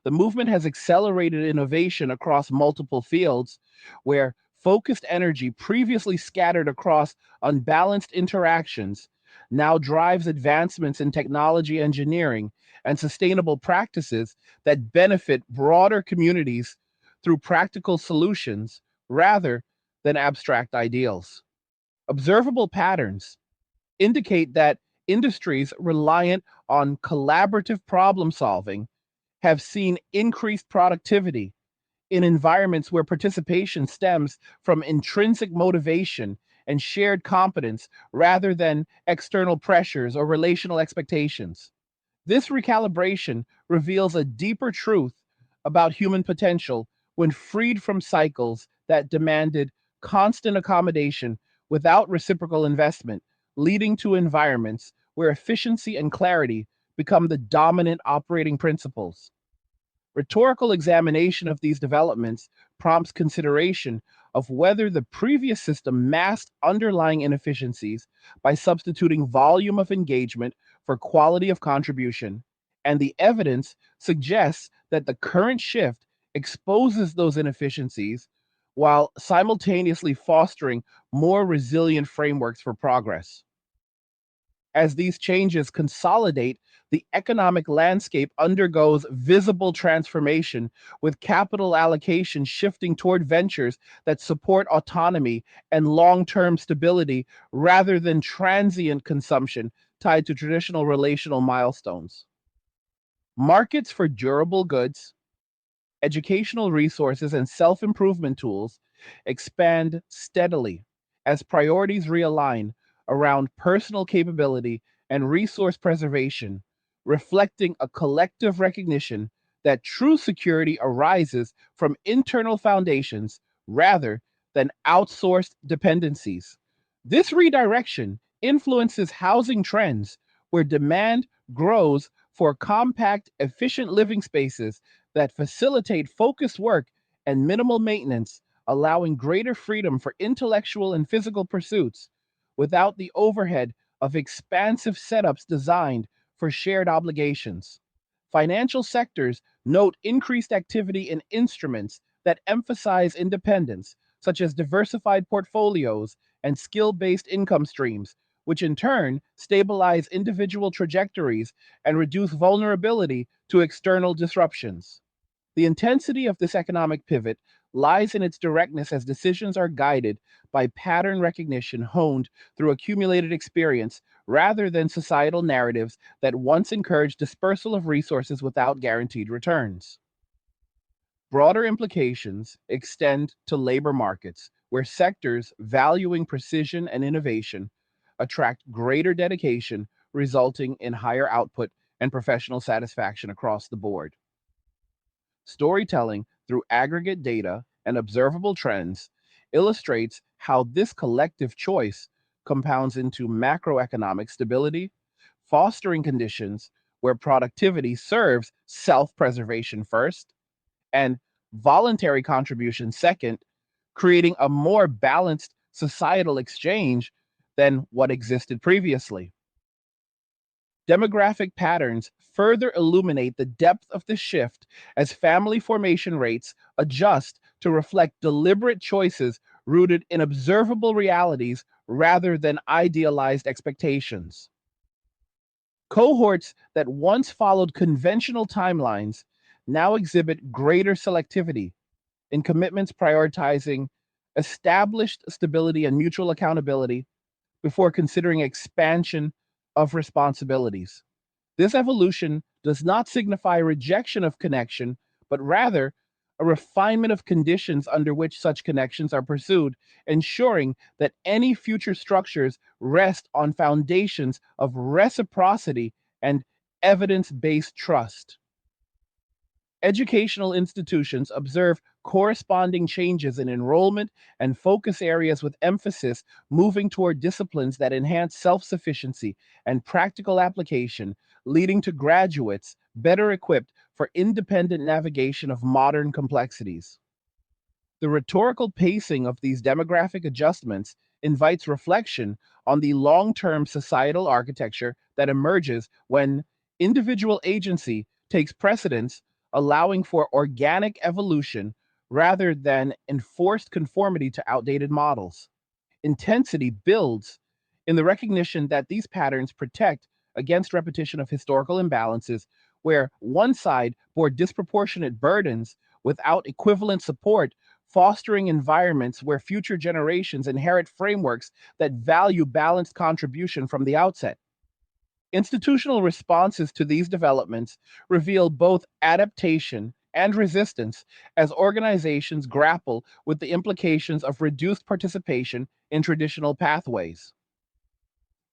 The movement has accelerated innovation across multiple fields, where focused energy previously scattered across unbalanced interactions now drives advancements in technology, engineering, and sustainable practices that benefit broader communities through practical solutions rather than abstract ideals. Observable patterns indicate that industries reliant on collaborative problem solving have seen increased productivity in environments where participation stems from intrinsic motivation and shared competence rather than external pressures or relational expectations. This recalibration reveals a deeper truth about human potential when freed from cycles that demanded constant accommodation without reciprocal investment, leading to environments where efficiency and clarity become the dominant operating principles. Rhetorical examination of these developments prompts consideration of whether the previous system masked underlying inefficiencies by substituting volume of engagement for quality of contribution, and the evidence suggests that the current shift exposes those inefficiencies while simultaneously fostering more resilient frameworks for progress. As these changes consolidate, the economic landscape undergoes visible transformation, with capital allocation shifting toward ventures that support autonomy and long term stability rather than transient consumption tied to traditional relational milestones. Markets for durable goods, educational resources, and self improvement tools expand steadily as priorities realign around personal capability and resource preservation, reflecting a collective recognition that true security arises from internal foundations rather than outsourced dependencies. This redirection influences housing trends where demand grows for compact, efficient living spaces that facilitate focused work and minimal maintenance, allowing greater freedom for intellectual and physical pursuits without the overhead of expansive setups designed for shared obligations. Financial sectors note increased activity in instruments that emphasize independence, such as diversified portfolios and skill based income streams, which in turn stabilize individual trajectories and reduce vulnerability to external disruptions. The intensity of this economic pivot lies in its directness as decisions are guided by pattern recognition honed through accumulated experience rather than societal narratives that once encouraged dispersal of resources without guaranteed returns. Broader implications extend to labor markets, where sectors valuing precision and innovation attract greater dedication, resulting in higher output and professional satisfaction across the board. Storytelling through aggregate data and observable trends illustrates how this collective choice compounds into macroeconomic stability, fostering conditions where productivity serves self preservation first and voluntary contribution second, creating a more balanced societal exchange than what existed previously. Demographic patterns further illuminate the depth of the shift as family formation rates adjust to reflect deliberate choices rooted in observable realities rather than idealized expectations. Cohorts that once followed conventional timelines now exhibit greater selectivity in commitments prioritizing established stability and mutual accountability before considering expansion of responsibilities. This evolution does not signify rejection of connection, but rather a refinement of conditions under which such connections are pursued, ensuring that any future structures rest on foundations of reciprocity and evidence based trust. Educational institutions observe corresponding changes in enrollment and focus areas with emphasis moving toward disciplines that enhance self sufficiency and practical application, leading to graduates better equipped for independent navigation of modern complexities. The rhetorical pacing of these demographic adjustments invites reflection on the long term societal architecture that emerges when individual agency takes precedence, allowing for organic evolution rather than enforced conformity to outdated models. Intensity builds in the recognition that these patterns protect against repetition of historical imbalances, where one side bore disproportionate burdens without equivalent support, fostering environments where future generations inherit frameworks that value balanced contribution from the outset. Institutional responses to these developments reveal both adaptation and resistance as organizations grapple with the implications of reduced participation in traditional pathways.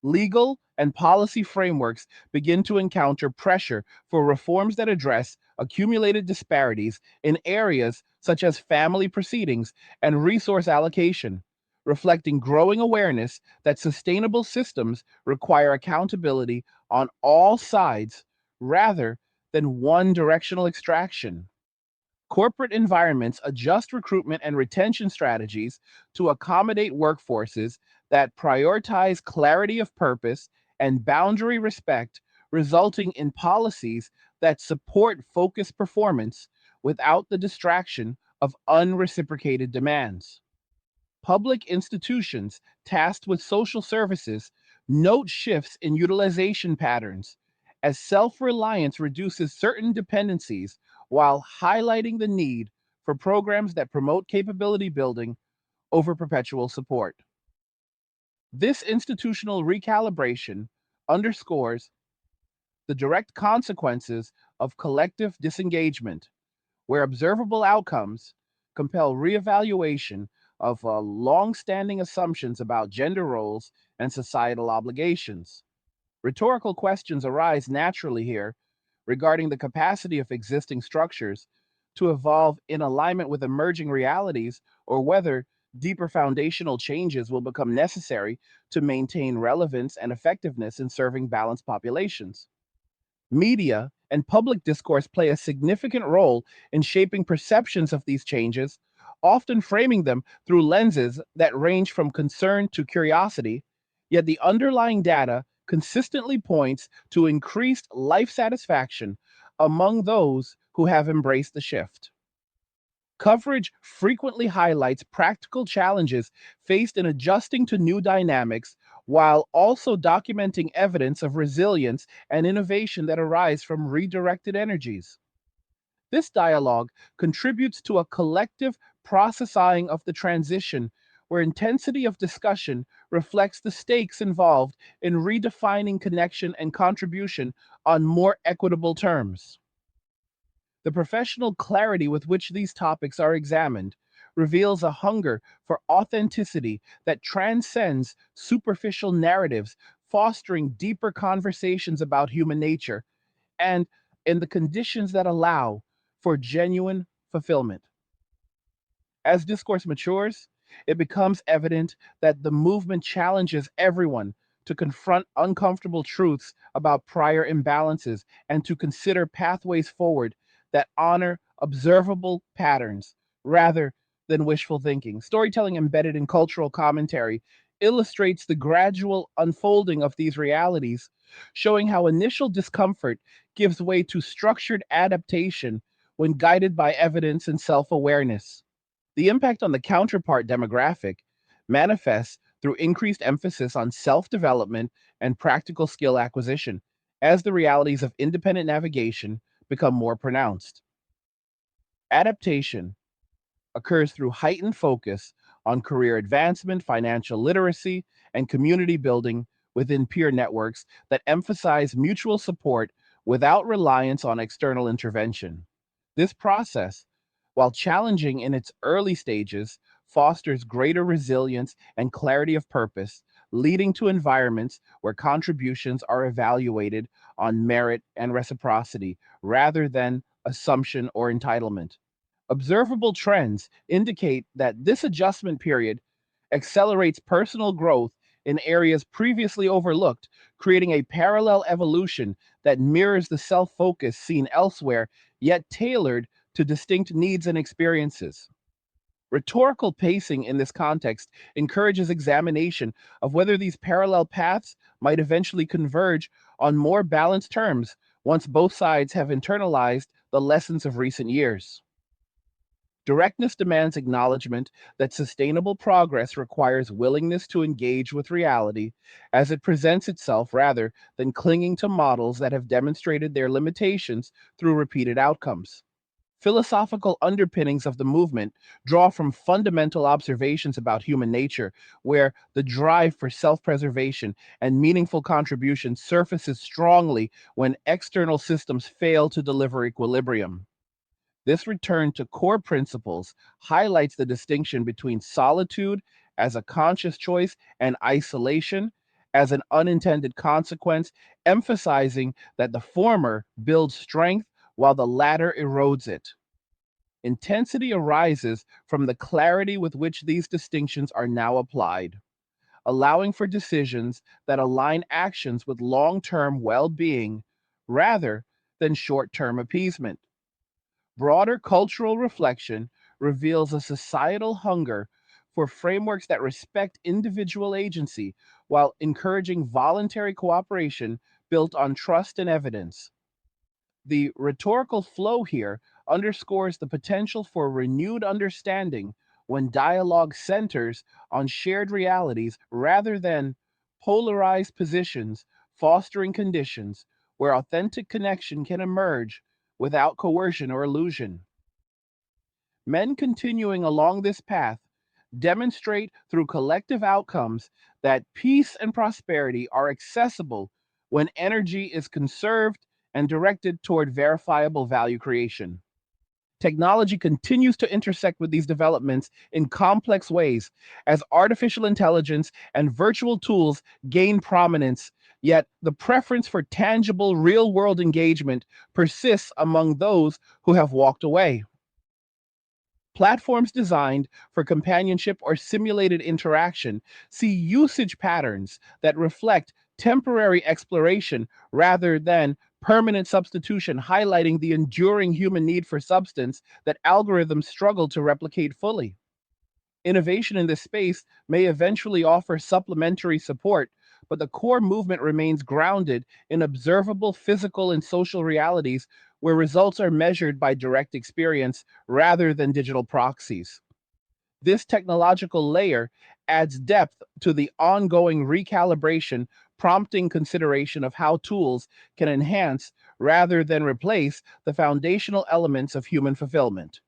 Legal and policy frameworks begin to encounter pressure for reforms that address accumulated disparities in areas such as family proceedings and resource allocation, reflecting growing awareness that sustainable systems require accountability on all sides rather than one directional extraction. Corporate environments adjust recruitment and retention strategies to accommodate workforces that prioritize clarity of purpose and boundary respect, resulting in policies that support focused performance without the distraction of unreciprocated demands. Public institutions tasked with social services note shifts in utilization patterns as self reliance reduces certain dependencies while highlighting the need for programs that promote capability building over perpetual support. This institutional recalibration underscores the direct consequences of collective disengagement, where observable outcomes compel reevaluation of long-standing assumptions about gender roles and societal obligations. Rhetorical questions arise naturally here. regarding the capacity of existing structures to evolve in alignment with emerging realities, or whether deeper foundational changes will become necessary to maintain relevance and effectiveness in serving balanced populations. Media and public discourse play a significant role in shaping perceptions of these changes, often framing them through lenses that range from concern to curiosity, yet the underlying data consistently points to increased life satisfaction among those who have embraced the shift. Coverage frequently highlights practical challenges faced in adjusting to new dynamics, while also documenting evidence of resilience and innovation that arise from redirected energies. This dialogue contributes to a collective processing of the transition, where intensity of discussion reflects the stakes involved in redefining connection and contribution on more equitable terms. The professional clarity with which these topics are examined reveals a hunger for authenticity that transcends superficial narratives, fostering deeper conversations about human nature and in the conditions that allow for genuine fulfillment. As discourse matures, it becomes evident that the movement challenges everyone to confront uncomfortable truths about prior imbalances and to consider pathways forward that honor observable patterns rather than wishful thinking. Storytelling embedded in cultural commentary illustrates the gradual unfolding of these realities, showing how initial discomfort gives way to structured adaptation when guided by evidence and self awareness. The impact on the counterpart demographic manifests through increased emphasis on self development and practical skill acquisition as the realities of independent navigation become more pronounced. Adaptation occurs through heightened focus on career advancement, financial literacy, and community building within peer networks that emphasize mutual support without reliance on external intervention. This process, while challenging in its early stages, fosters greater resilience and clarity of purpose, leading to environments where contributions are evaluated on merit and reciprocity rather than assumption or entitlement. Observable trends indicate that this adjustment period accelerates personal growth in areas previously overlooked, creating a parallel evolution that mirrors the self focus seen elsewhere, yet tailored to distinct needs and experiences. Rhetorical pacing in this context encourages examination of whether these parallel paths might eventually converge on more balanced terms once both sides have internalized the lessons of recent years. Directness demands acknowledgement that sustainable progress requires willingness to engage with reality as it presents itself rather than clinging to models that have demonstrated their limitations through repeated outcomes. Philosophical underpinnings of the movement draw from fundamental observations about human nature, where the drive for self preservation and meaningful contribution surfaces strongly when external systems fail to deliver equilibrium. This return to core principles highlights the distinction between solitude as a conscious choice and isolation as an unintended consequence, emphasizing that the former builds strength while the latter erodes it. Intensity arises from the clarity with which these distinctions are now applied, allowing for decisions that align actions with long term well being rather than short term appeasement. Broader cultural reflection reveals a societal hunger for frameworks that respect individual agency while encouraging voluntary cooperation built on trust and evidence. The rhetorical flow here underscores the potential for renewed understanding when dialogue centers on shared realities rather than polarized positions, fostering conditions where authentic connection can emerge without coercion or illusion. Men continuing along this path demonstrate through collective outcomes that peace and prosperity are accessible when energy is conserved and directed toward verifiable value creation. Technology continues to intersect with these developments in complex ways as artificial intelligence and virtual tools gain prominence, Yet the preference for tangible, real world engagement persists among those who have walked away. Platforms designed for companionship or simulated interaction see usage patterns that reflect temporary exploration rather than permanent substitution, highlighting the enduring human need for substance that algorithms struggle to replicate fully. Innovation in this space may eventually offer supplementary support, but the core movement remains grounded in observable physical and social realities where results are measured by direct experience rather than digital proxies. This technological layer adds depth to the ongoing recalibration, prompting consideration of how tools can enhance rather than replace the foundational elements of human fulfillment.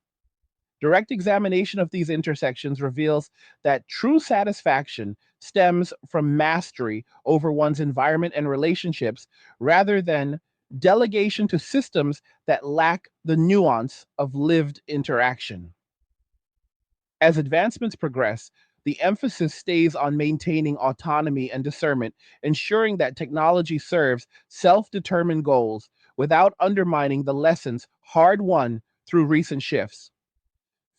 Direct examination of these intersections reveals that true satisfaction stems from mastery over one's environment and relationships rather than delegation to systems that lack the nuance of lived interaction. As advancements progress, the emphasis stays on maintaining autonomy and discernment, ensuring that technology serves self determined goals without undermining the lessons hard won through recent shifts.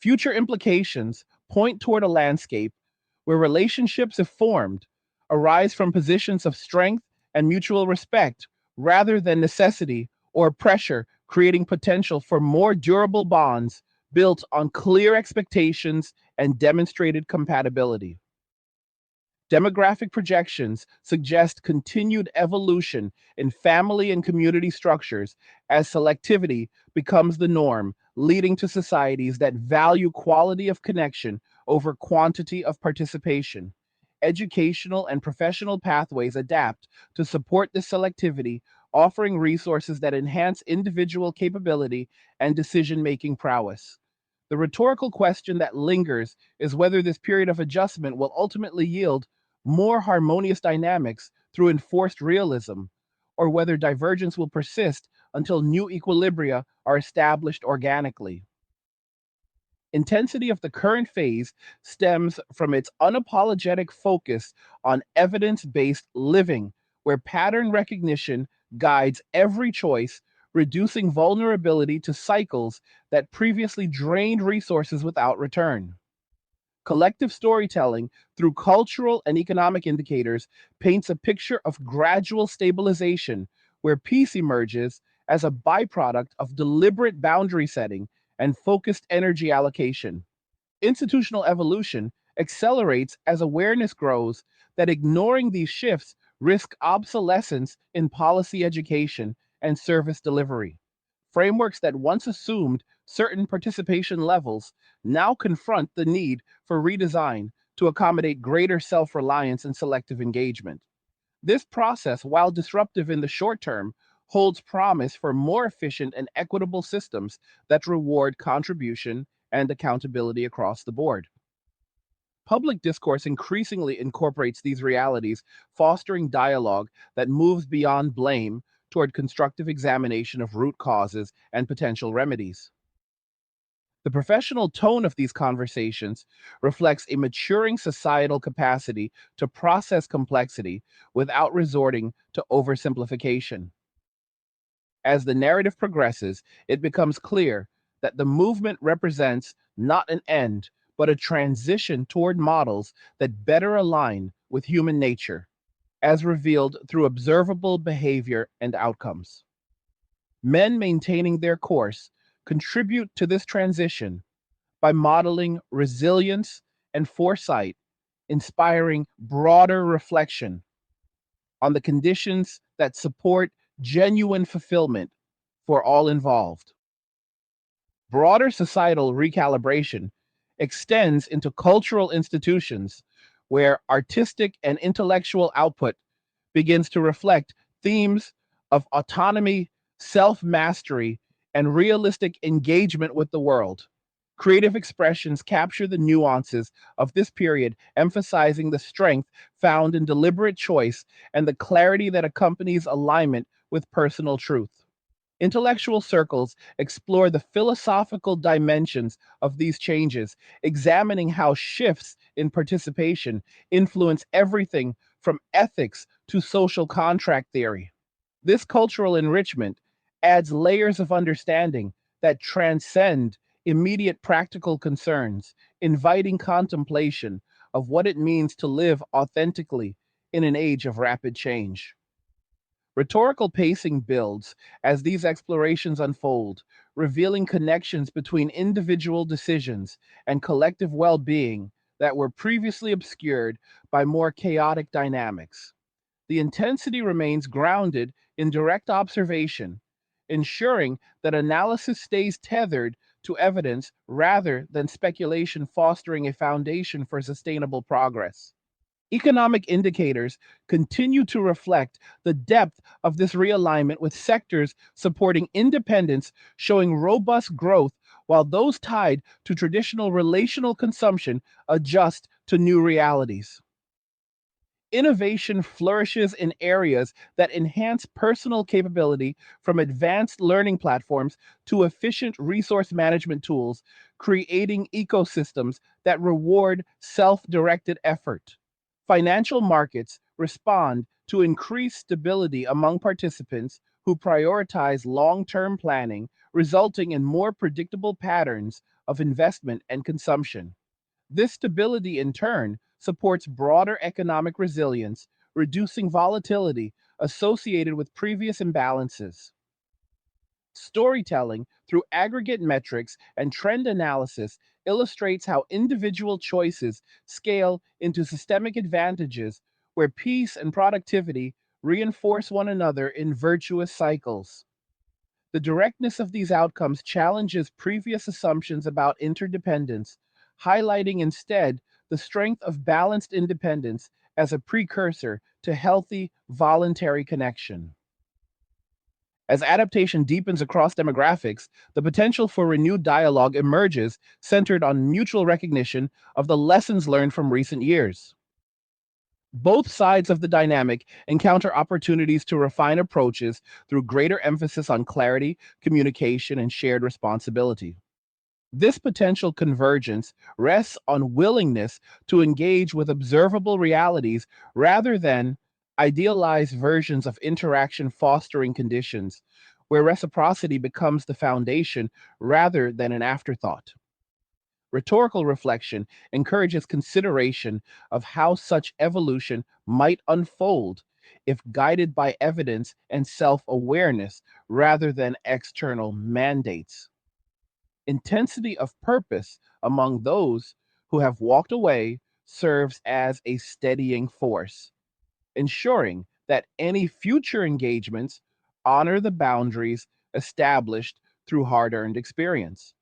Future implications point toward a landscape where relationships, if formed, arise from positions of strength and mutual respect rather than necessity or pressure, creating potential for more durable bonds built on clear expectations and demonstrated compatibility. Demographic projections suggest continued evolution in family and community structures as selectivity becomes the norm, leading to societies that value quality of connection over quantity of participation. Educational and professional pathways adapt to support this selectivity, offering resources that enhance individual capability and decision making prowess. The rhetorical question that lingers is whether this period of adjustment will ultimately yield more harmonious dynamics through enforced realism, or whether divergence will persist until new equilibria are established organically. Intensity of the current phase stems from its unapologetic focus on evidence based living, where pattern recognition guides every choice, reducing vulnerability to cycles that previously drained resources without return. Collective storytelling through cultural and economic indicators paints a picture of gradual stabilization where peace emerges as a byproduct of deliberate boundary setting and focused energy allocation. Institutional evolution accelerates as awareness grows that ignoring these shifts risk obsolescence in policy education and service delivery. Frameworks that once assumed certain participation levels now confront the need for redesign to accommodate greater self reliance and selective engagement. This process, while disruptive in the short term, holds promise for more efficient and equitable systems that reward contribution and accountability across the board. Public discourse increasingly incorporates these realities, fostering dialogue that moves beyond blame toward constructive examination of root causes and potential remedies. The professional tone of these conversations reflects a maturing societal capacity to process complexity without resorting to oversimplification. As the narrative progresses, it becomes clear that the movement represents not an end, but a transition toward models that better align with human nature, as revealed through observable behavior and outcomes. Men maintaining their course contribute to this transition by modeling resilience and foresight, inspiring broader reflection on the conditions that support genuine fulfillment for all involved. Broader societal recalibration extends into cultural institutions where artistic and intellectual output begins to reflect themes of autonomy, self mastery, and realistic engagement with the world. Creative expressions capture the nuances of this period, emphasizing the strength found in deliberate choice and the clarity that accompanies alignment with personal truth. Intellectual circles explore the philosophical dimensions of these changes, examining how shifts in participation influence everything from ethics to social contract theory. This cultural enrichment adds layers of understanding that transcend immediate practical concerns, inviting contemplation of what it means to live authentically in an age of rapid change. Rhetorical pacing builds as these explorations unfold, revealing connections between individual decisions and collective well being that were previously obscured by more chaotic dynamics. The intensity remains grounded in direct observation, ensuring that analysis stays tethered to evidence rather than speculation, fostering a foundation for sustainable progress. Economic indicators continue to reflect the depth of this realignment, with sectors supporting independence showing robust growth, while those tied to traditional relational consumption adjust to new realities. Innovation flourishes in areas that enhance personal capability, from advanced learning platforms to efficient resource management tools, creating ecosystems that reward self directed effort. Financial markets respond to increased stability among participants who prioritize long term planning, resulting in more predictable patterns of investment and consumption. This stability, in turn, supports broader economic resilience, reducing volatility associated with previous imbalances. Storytelling through aggregate metrics and trend analysis illustrates how individual choices scale into systemic advantages, where peace and productivity reinforce one another in virtuous cycles. The directness of these outcomes challenges previous assumptions about interdependence, highlighting instead the strength of balanced independence as a precursor to healthy, voluntary connection. As adaptation deepens across demographics, the potential for renewed dialogue emerges, centered on mutual recognition of the lessons learned from recent years. Both sides of the dynamic encounter opportunities to refine approaches through greater emphasis on clarity, communication, and shared responsibility. This potential convergence rests on willingness to engage with observable realities rather than idealized versions of interaction, fostering conditions where reciprocity becomes the foundation rather than an afterthought. Rhetorical reflection encourages consideration of how such evolution might unfold if guided by evidence and self awareness rather than external mandates. Intensity of purpose among those who have walked away serves as a steadying force, ensuring that any future engagements honor the boundaries established through hard earned experience.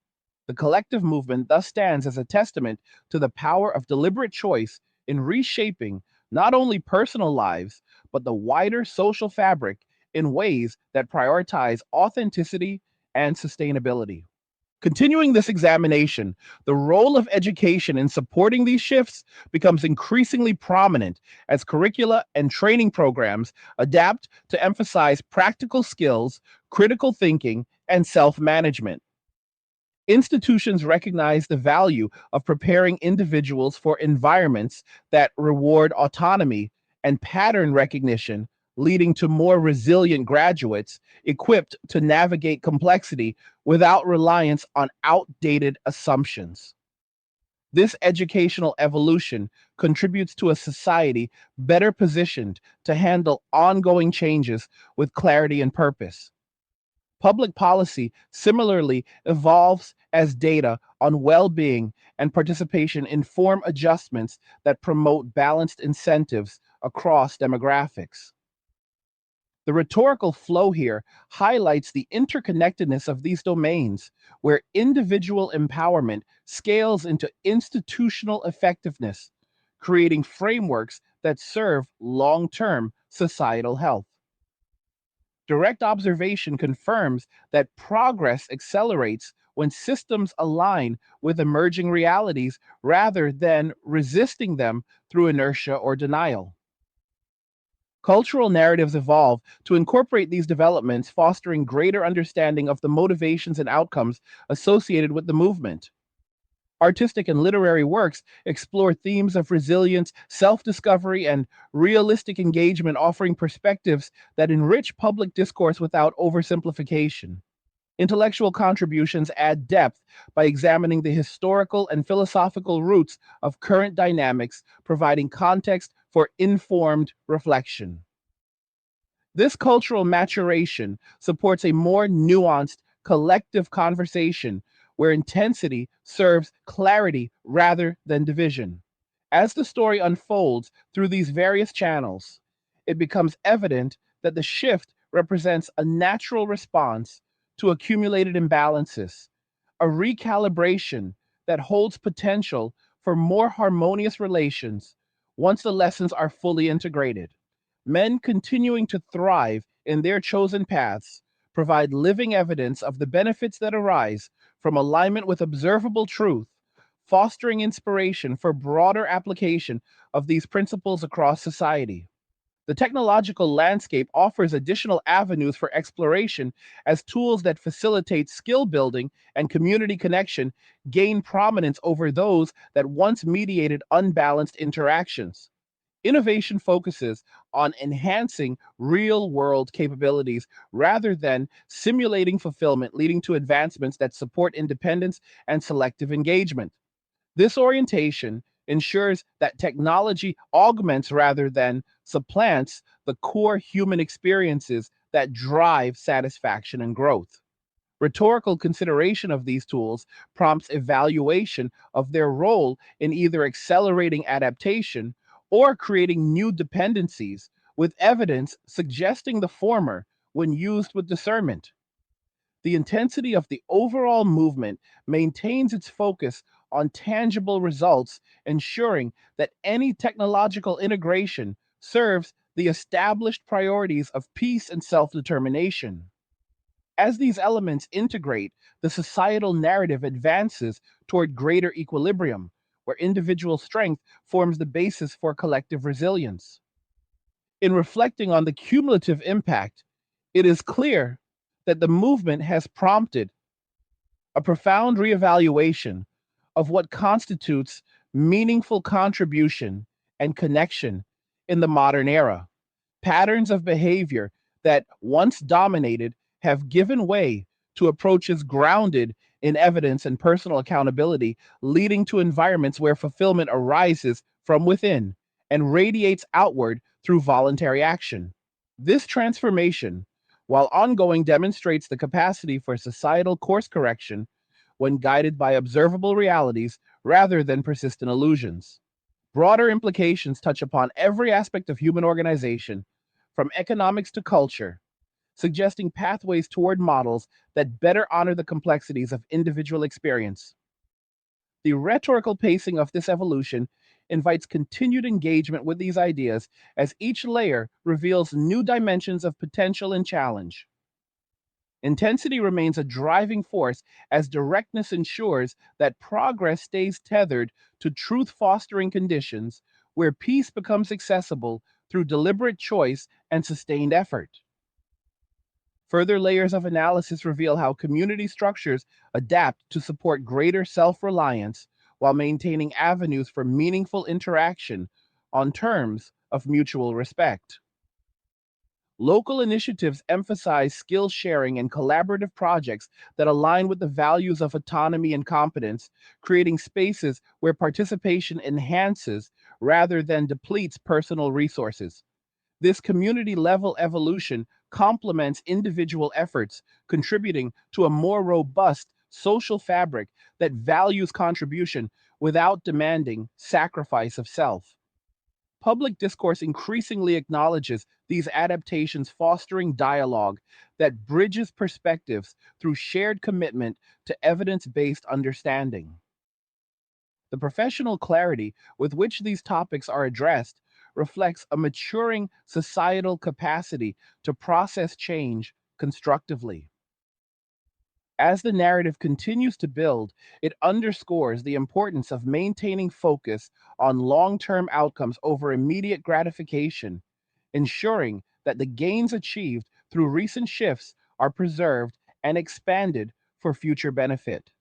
The collective movement thus stands as a testament to the power of deliberate choice in reshaping not only personal lives, but the wider social fabric in ways that prioritize authenticity and sustainability. Continuing this examination, the role of education in supporting these shifts becomes increasingly prominent as curricula and training programs adapt to emphasize practical skills, critical thinking, and self management. Institutions recognize the value of preparing individuals for environments that reward autonomy and pattern recognition, leading to more resilient graduates equipped to navigate complexity without reliance on outdated assumptions. This educational evolution contributes to a society better positioned to handle ongoing changes with clarity and purpose. Public policy similarly evolves as data on well being and participation inform adjustments that promote balanced incentives across demographics. The rhetorical flow here highlights the interconnectedness of these domains, where individual empowerment scales into institutional effectiveness, creating frameworks that serve long term societal health. Direct observation confirms that progress accelerates when systems align with emerging realities rather than resisting them through inertia or denial. Cultural narratives evolve to incorporate these developments, fostering greater understanding of the motivations and outcomes associated with the movement. Artistic and literary works explore themes of resilience, self discovery, and realistic engagement, offering perspectives that enrich public discourse without oversimplification. Intellectual contributions add depth by examining the historical and philosophical roots of current dynamics, providing context for informed reflection. This cultural maturation supports a more nuanced, collective conversation where intensity serves clarity rather than division. As the story unfolds through these various channels, it becomes evident that the shift represents a natural response to accumulated imbalances, a recalibration that holds potential for more harmonious relations once the lessons are fully integrated. Men continuing to thrive in their chosen paths provide living evidence of the benefits that arise from alignment with observable truth, fostering inspiration for broader application of these principles across society. The technological landscape offers additional avenues for exploration as tools that facilitate skill building and community connection gain prominence over those that once mediated unbalanced interactions. Innovation focuses on enhancing real world capabilities rather than simulating fulfillment, leading to advancements that support independence and selective engagement. This orientation ensures that technology augments rather than supplants the core human experiences that drive satisfaction and growth. Rhetorical consideration of these tools prompts evaluation of their role in either accelerating adaptation or creating new dependencies, with evidence suggesting the former when used with discernment. The intensity of the overall movement maintains its focus on tangible results, ensuring that any technological integration serves the established priorities of peace and self determination. As these elements integrate, the societal narrative advances toward greater equilibrium, where individual strength forms the basis for collective resilience. In reflecting on the cumulative impact, it is clear that the movement has prompted a profound reevaluation of what constitutes meaningful contribution and connection in the modern era. Patterns of behavior that once dominated have given way to approaches grounded in evidence and personal accountability, leading to environments where fulfillment arises from within and radiates outward through voluntary action. This transformation, while ongoing, demonstrates the capacity for societal course correction when guided by observable realities rather than persistent illusions. Broader implications touch upon every aspect of human organization, from economics to culture, suggesting pathways toward models that better honor the complexities of individual experience. The rhetorical pacing of this evolution invites continued engagement with these ideas as each layer reveals new dimensions of potential and challenge. Intensity remains a driving force as directness ensures that progress stays tethered to truth fostering conditions where peace becomes accessible through deliberate choice and sustained effort. Further layers of analysis reveal how community structures adapt to support greater self reliance while maintaining avenues for meaningful interaction on terms of mutual respect. Local initiatives emphasize skill sharing and collaborative projects that align with the values of autonomy and competence, creating spaces where participation enhances rather than depletes personal resources. This community level evolution complements individual efforts, contributing to a more robust social fabric that values contribution without demanding sacrifice of self. Public discourse increasingly acknowledges these adaptations, fostering dialogue that bridges perspectives through shared commitment to evidence based understanding. The professional clarity with which these topics are addressed reflects a maturing societal capacity to process change constructively. As the narrative continues to build, it underscores the importance of maintaining focus on long term outcomes over immediate gratification, ensuring that the gains achieved through recent shifts are preserved and expanded for future benefit.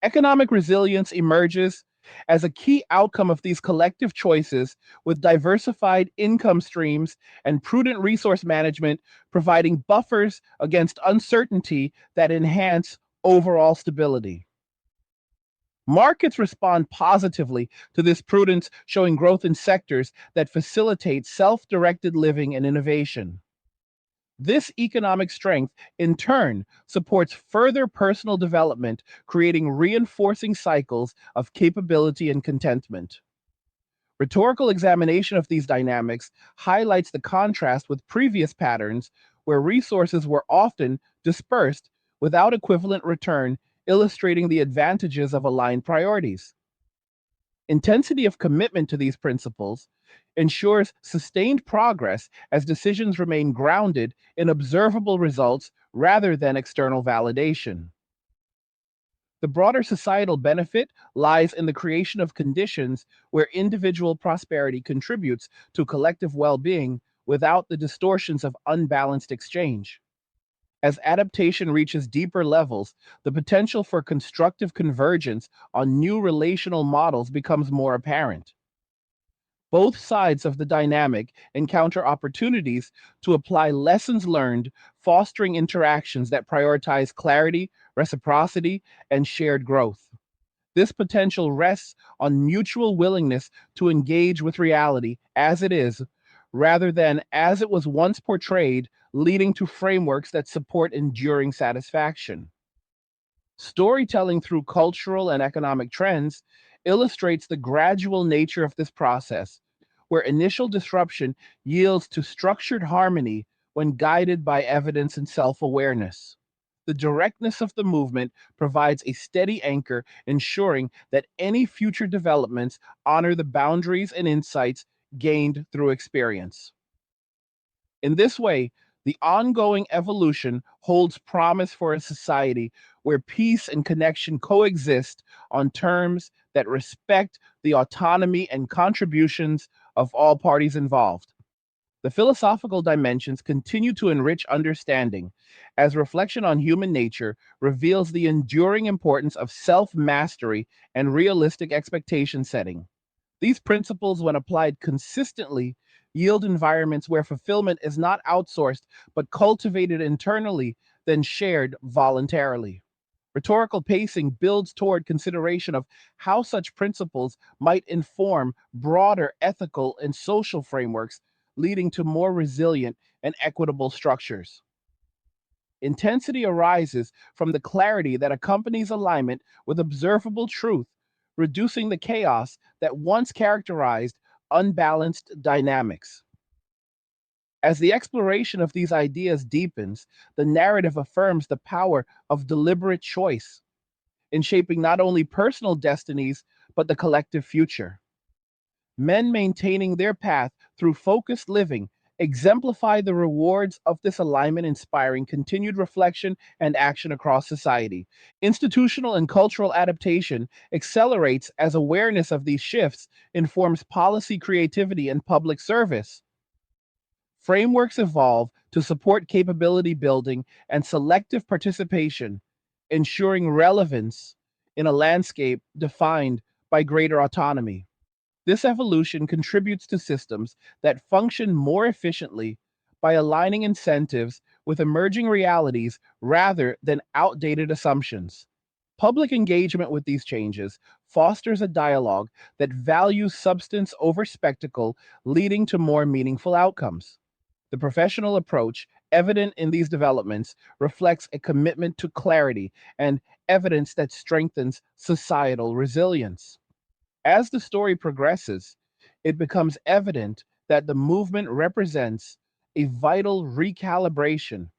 Economic resilience emerges as a key outcome of these collective choices, with diversified income streams and prudent resource management providing buffers against uncertainty that enhance overall stability. Markets respond positively to this prudence, showing growth in sectors that facilitate self directed living and innovation. This economic strength, in turn, supports further personal development, creating reinforcing cycles of capability and contentment. Rhetorical examination of these dynamics highlights the contrast with previous patterns where resources were often dispersed without equivalent return, illustrating the advantages of aligned priorities. Intensity of commitment to these principles ensures sustained progress as decisions remain grounded in observable results rather than external validation. The broader societal benefit lies in the creation of conditions where individual prosperity contributes to collective well being without the distortions of unbalanced exchange. As adaptation reaches deeper levels, the potential for constructive convergence on new relational models becomes more apparent. Both sides of the dynamic encounter opportunities to apply lessons learned, fostering interactions that prioritize clarity, reciprocity, and shared growth. This potential rests on mutual willingness to engage with reality as it is, rather than as it was once portrayed, leading to frameworks that support enduring satisfaction. Storytelling through cultural and economic trends illustrates the gradual nature of this process, where initial disruption yields to structured harmony when guided by evidence and self awareness. The directness of the movement provides a steady anchor, ensuring that any future developments honor the boundaries and insights gained through experience. In this way, the ongoing evolution holds promise for a society where peace and connection coexist on terms that respect the autonomy and contributions of all parties involved. The philosophical dimensions continue to enrich understanding as reflection on human nature reveals the enduring importance of self mastery and realistic expectation setting. These principles, when applied consistently, yield environments where fulfillment is not outsourced but cultivated internally, then shared voluntarily. Rhetorical pacing builds toward consideration of how such principles might inform broader ethical and social frameworks, leading to more resilient and equitable structures. Intensity arises from the clarity that accompanies alignment with observable truth, reducing the chaos that once characterized unbalanced dynamics. As the exploration of these ideas deepens, the narrative affirms the power of deliberate choice in shaping not only personal destinies, but the collective future. Men maintaining their path through focused living exemplify the rewards of this alignment, inspiring continued reflection and action across society. Institutional and cultural adaptation accelerates as awareness of these shifts informs policy creativity and public service. Frameworks evolve to support capability building and selective participation, ensuring relevance in a landscape defined by greater autonomy. This evolution contributes to systems that function more efficiently by aligning incentives with emerging realities rather than outdated assumptions. Public engagement with these changes fosters a dialogue that values substance over spectacle, leading to more meaningful outcomes. The professional approach, evident in these developments, reflects a commitment to clarity and evidence that strengthens societal resilience. As the story progresses, it becomes evident that the movement represents a vital recalibration,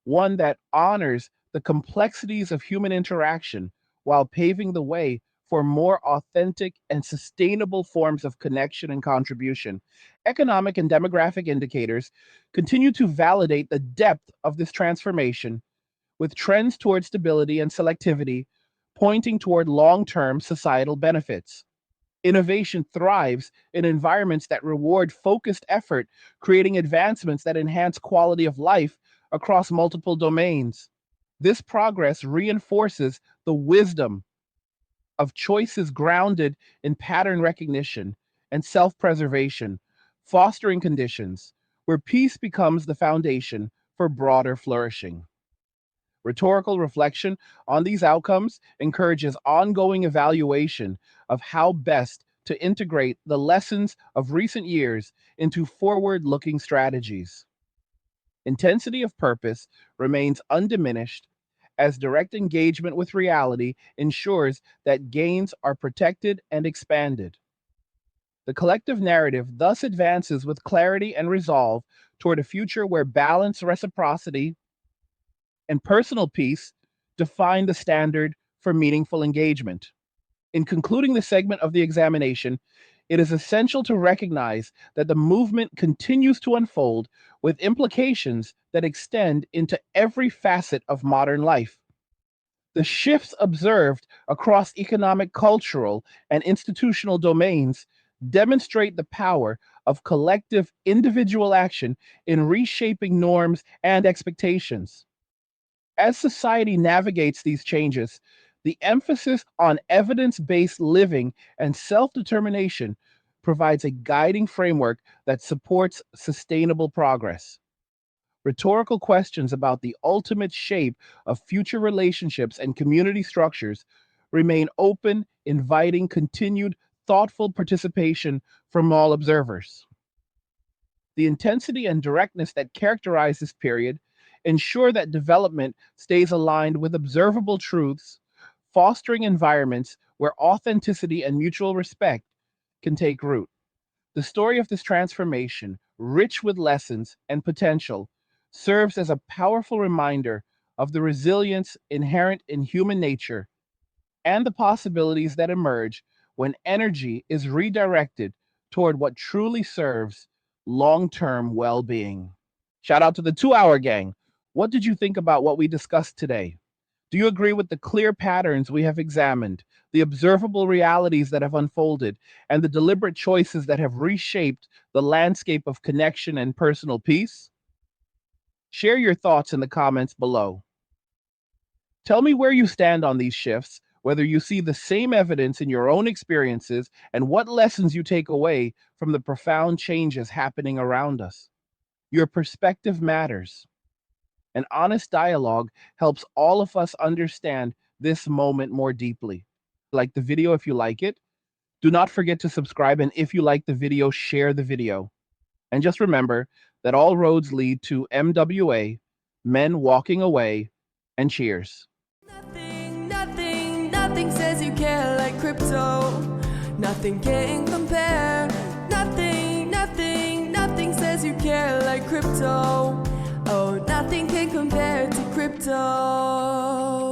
one that honors the complexities of human interaction while paving the way for more authentic and sustainable forms of connection and contribution. Economic and demographic indicators continue to validate the depth of this transformation, with trends toward stability and selectivity pointing toward long term societal benefits. Innovation thrives in environments that reward focused effort, creating advancements that enhance quality of life across multiple domains. This progress reinforces the wisdom of choices grounded in pattern recognition and self preservation, fostering conditions where peace becomes the foundation for broader flourishing. Rhetorical reflection on these outcomes encourages ongoing evaluation of how best to integrate the lessons of recent years into forward looking strategies. Intensity of purpose remains undiminished as direct engagement with reality ensures that gains are protected and expanded. The collective narrative thus advances with clarity and resolve toward a future where balance, reciprocity, and personal peace define the standard for meaningful engagement. In concluding this segment of the examination, it is essential to recognize that the movement continues to unfold with implications that extend into every facet of modern life. The shifts observed across economic, cultural, and institutional domains demonstrate the power of collective individual action in reshaping norms and expectations. As society navigates these changes, the emphasis on evidence based living and self determination provides a guiding framework that supports sustainable progress. Rhetorical questions about the ultimate shape of future relationships and community structures remain open, inviting continued thoughtful participation from all observers. The intensity and directness that characterize this period ensure that development stays aligned with observable truths, fostering environments where authenticity and mutual respect can take root. The story of this transformation, rich with lessons and potential, serves as a powerful reminder of the resilience inherent in human nature and the possibilities that emerge when energy is redirected toward what truly serves long term well being. Shout out to the 2 Hour Gang. What did you think about what we discussed today? Do you agree with the clear patterns we have examined, the observable realities that have unfolded, and the deliberate choices that have reshaped the landscape of connection and personal peace? Share your thoughts in the comments below. Tell me where you stand on these shifts, whether you see the same evidence in your own experiences, and what lessons you take away from the profound changes happening around us. Your perspective matters. An honest dialogue helps all of us understand this moment more deeply. Like the video if you like it. Do not forget to subscribe, and if you like the video, share the video. And just remember that all roads lead to MWA, men walking away, and cheers. Nothing says you care like crypto. Nothing can compare. Nothing says you care like crypto. Oh, nothing can compare to crypto.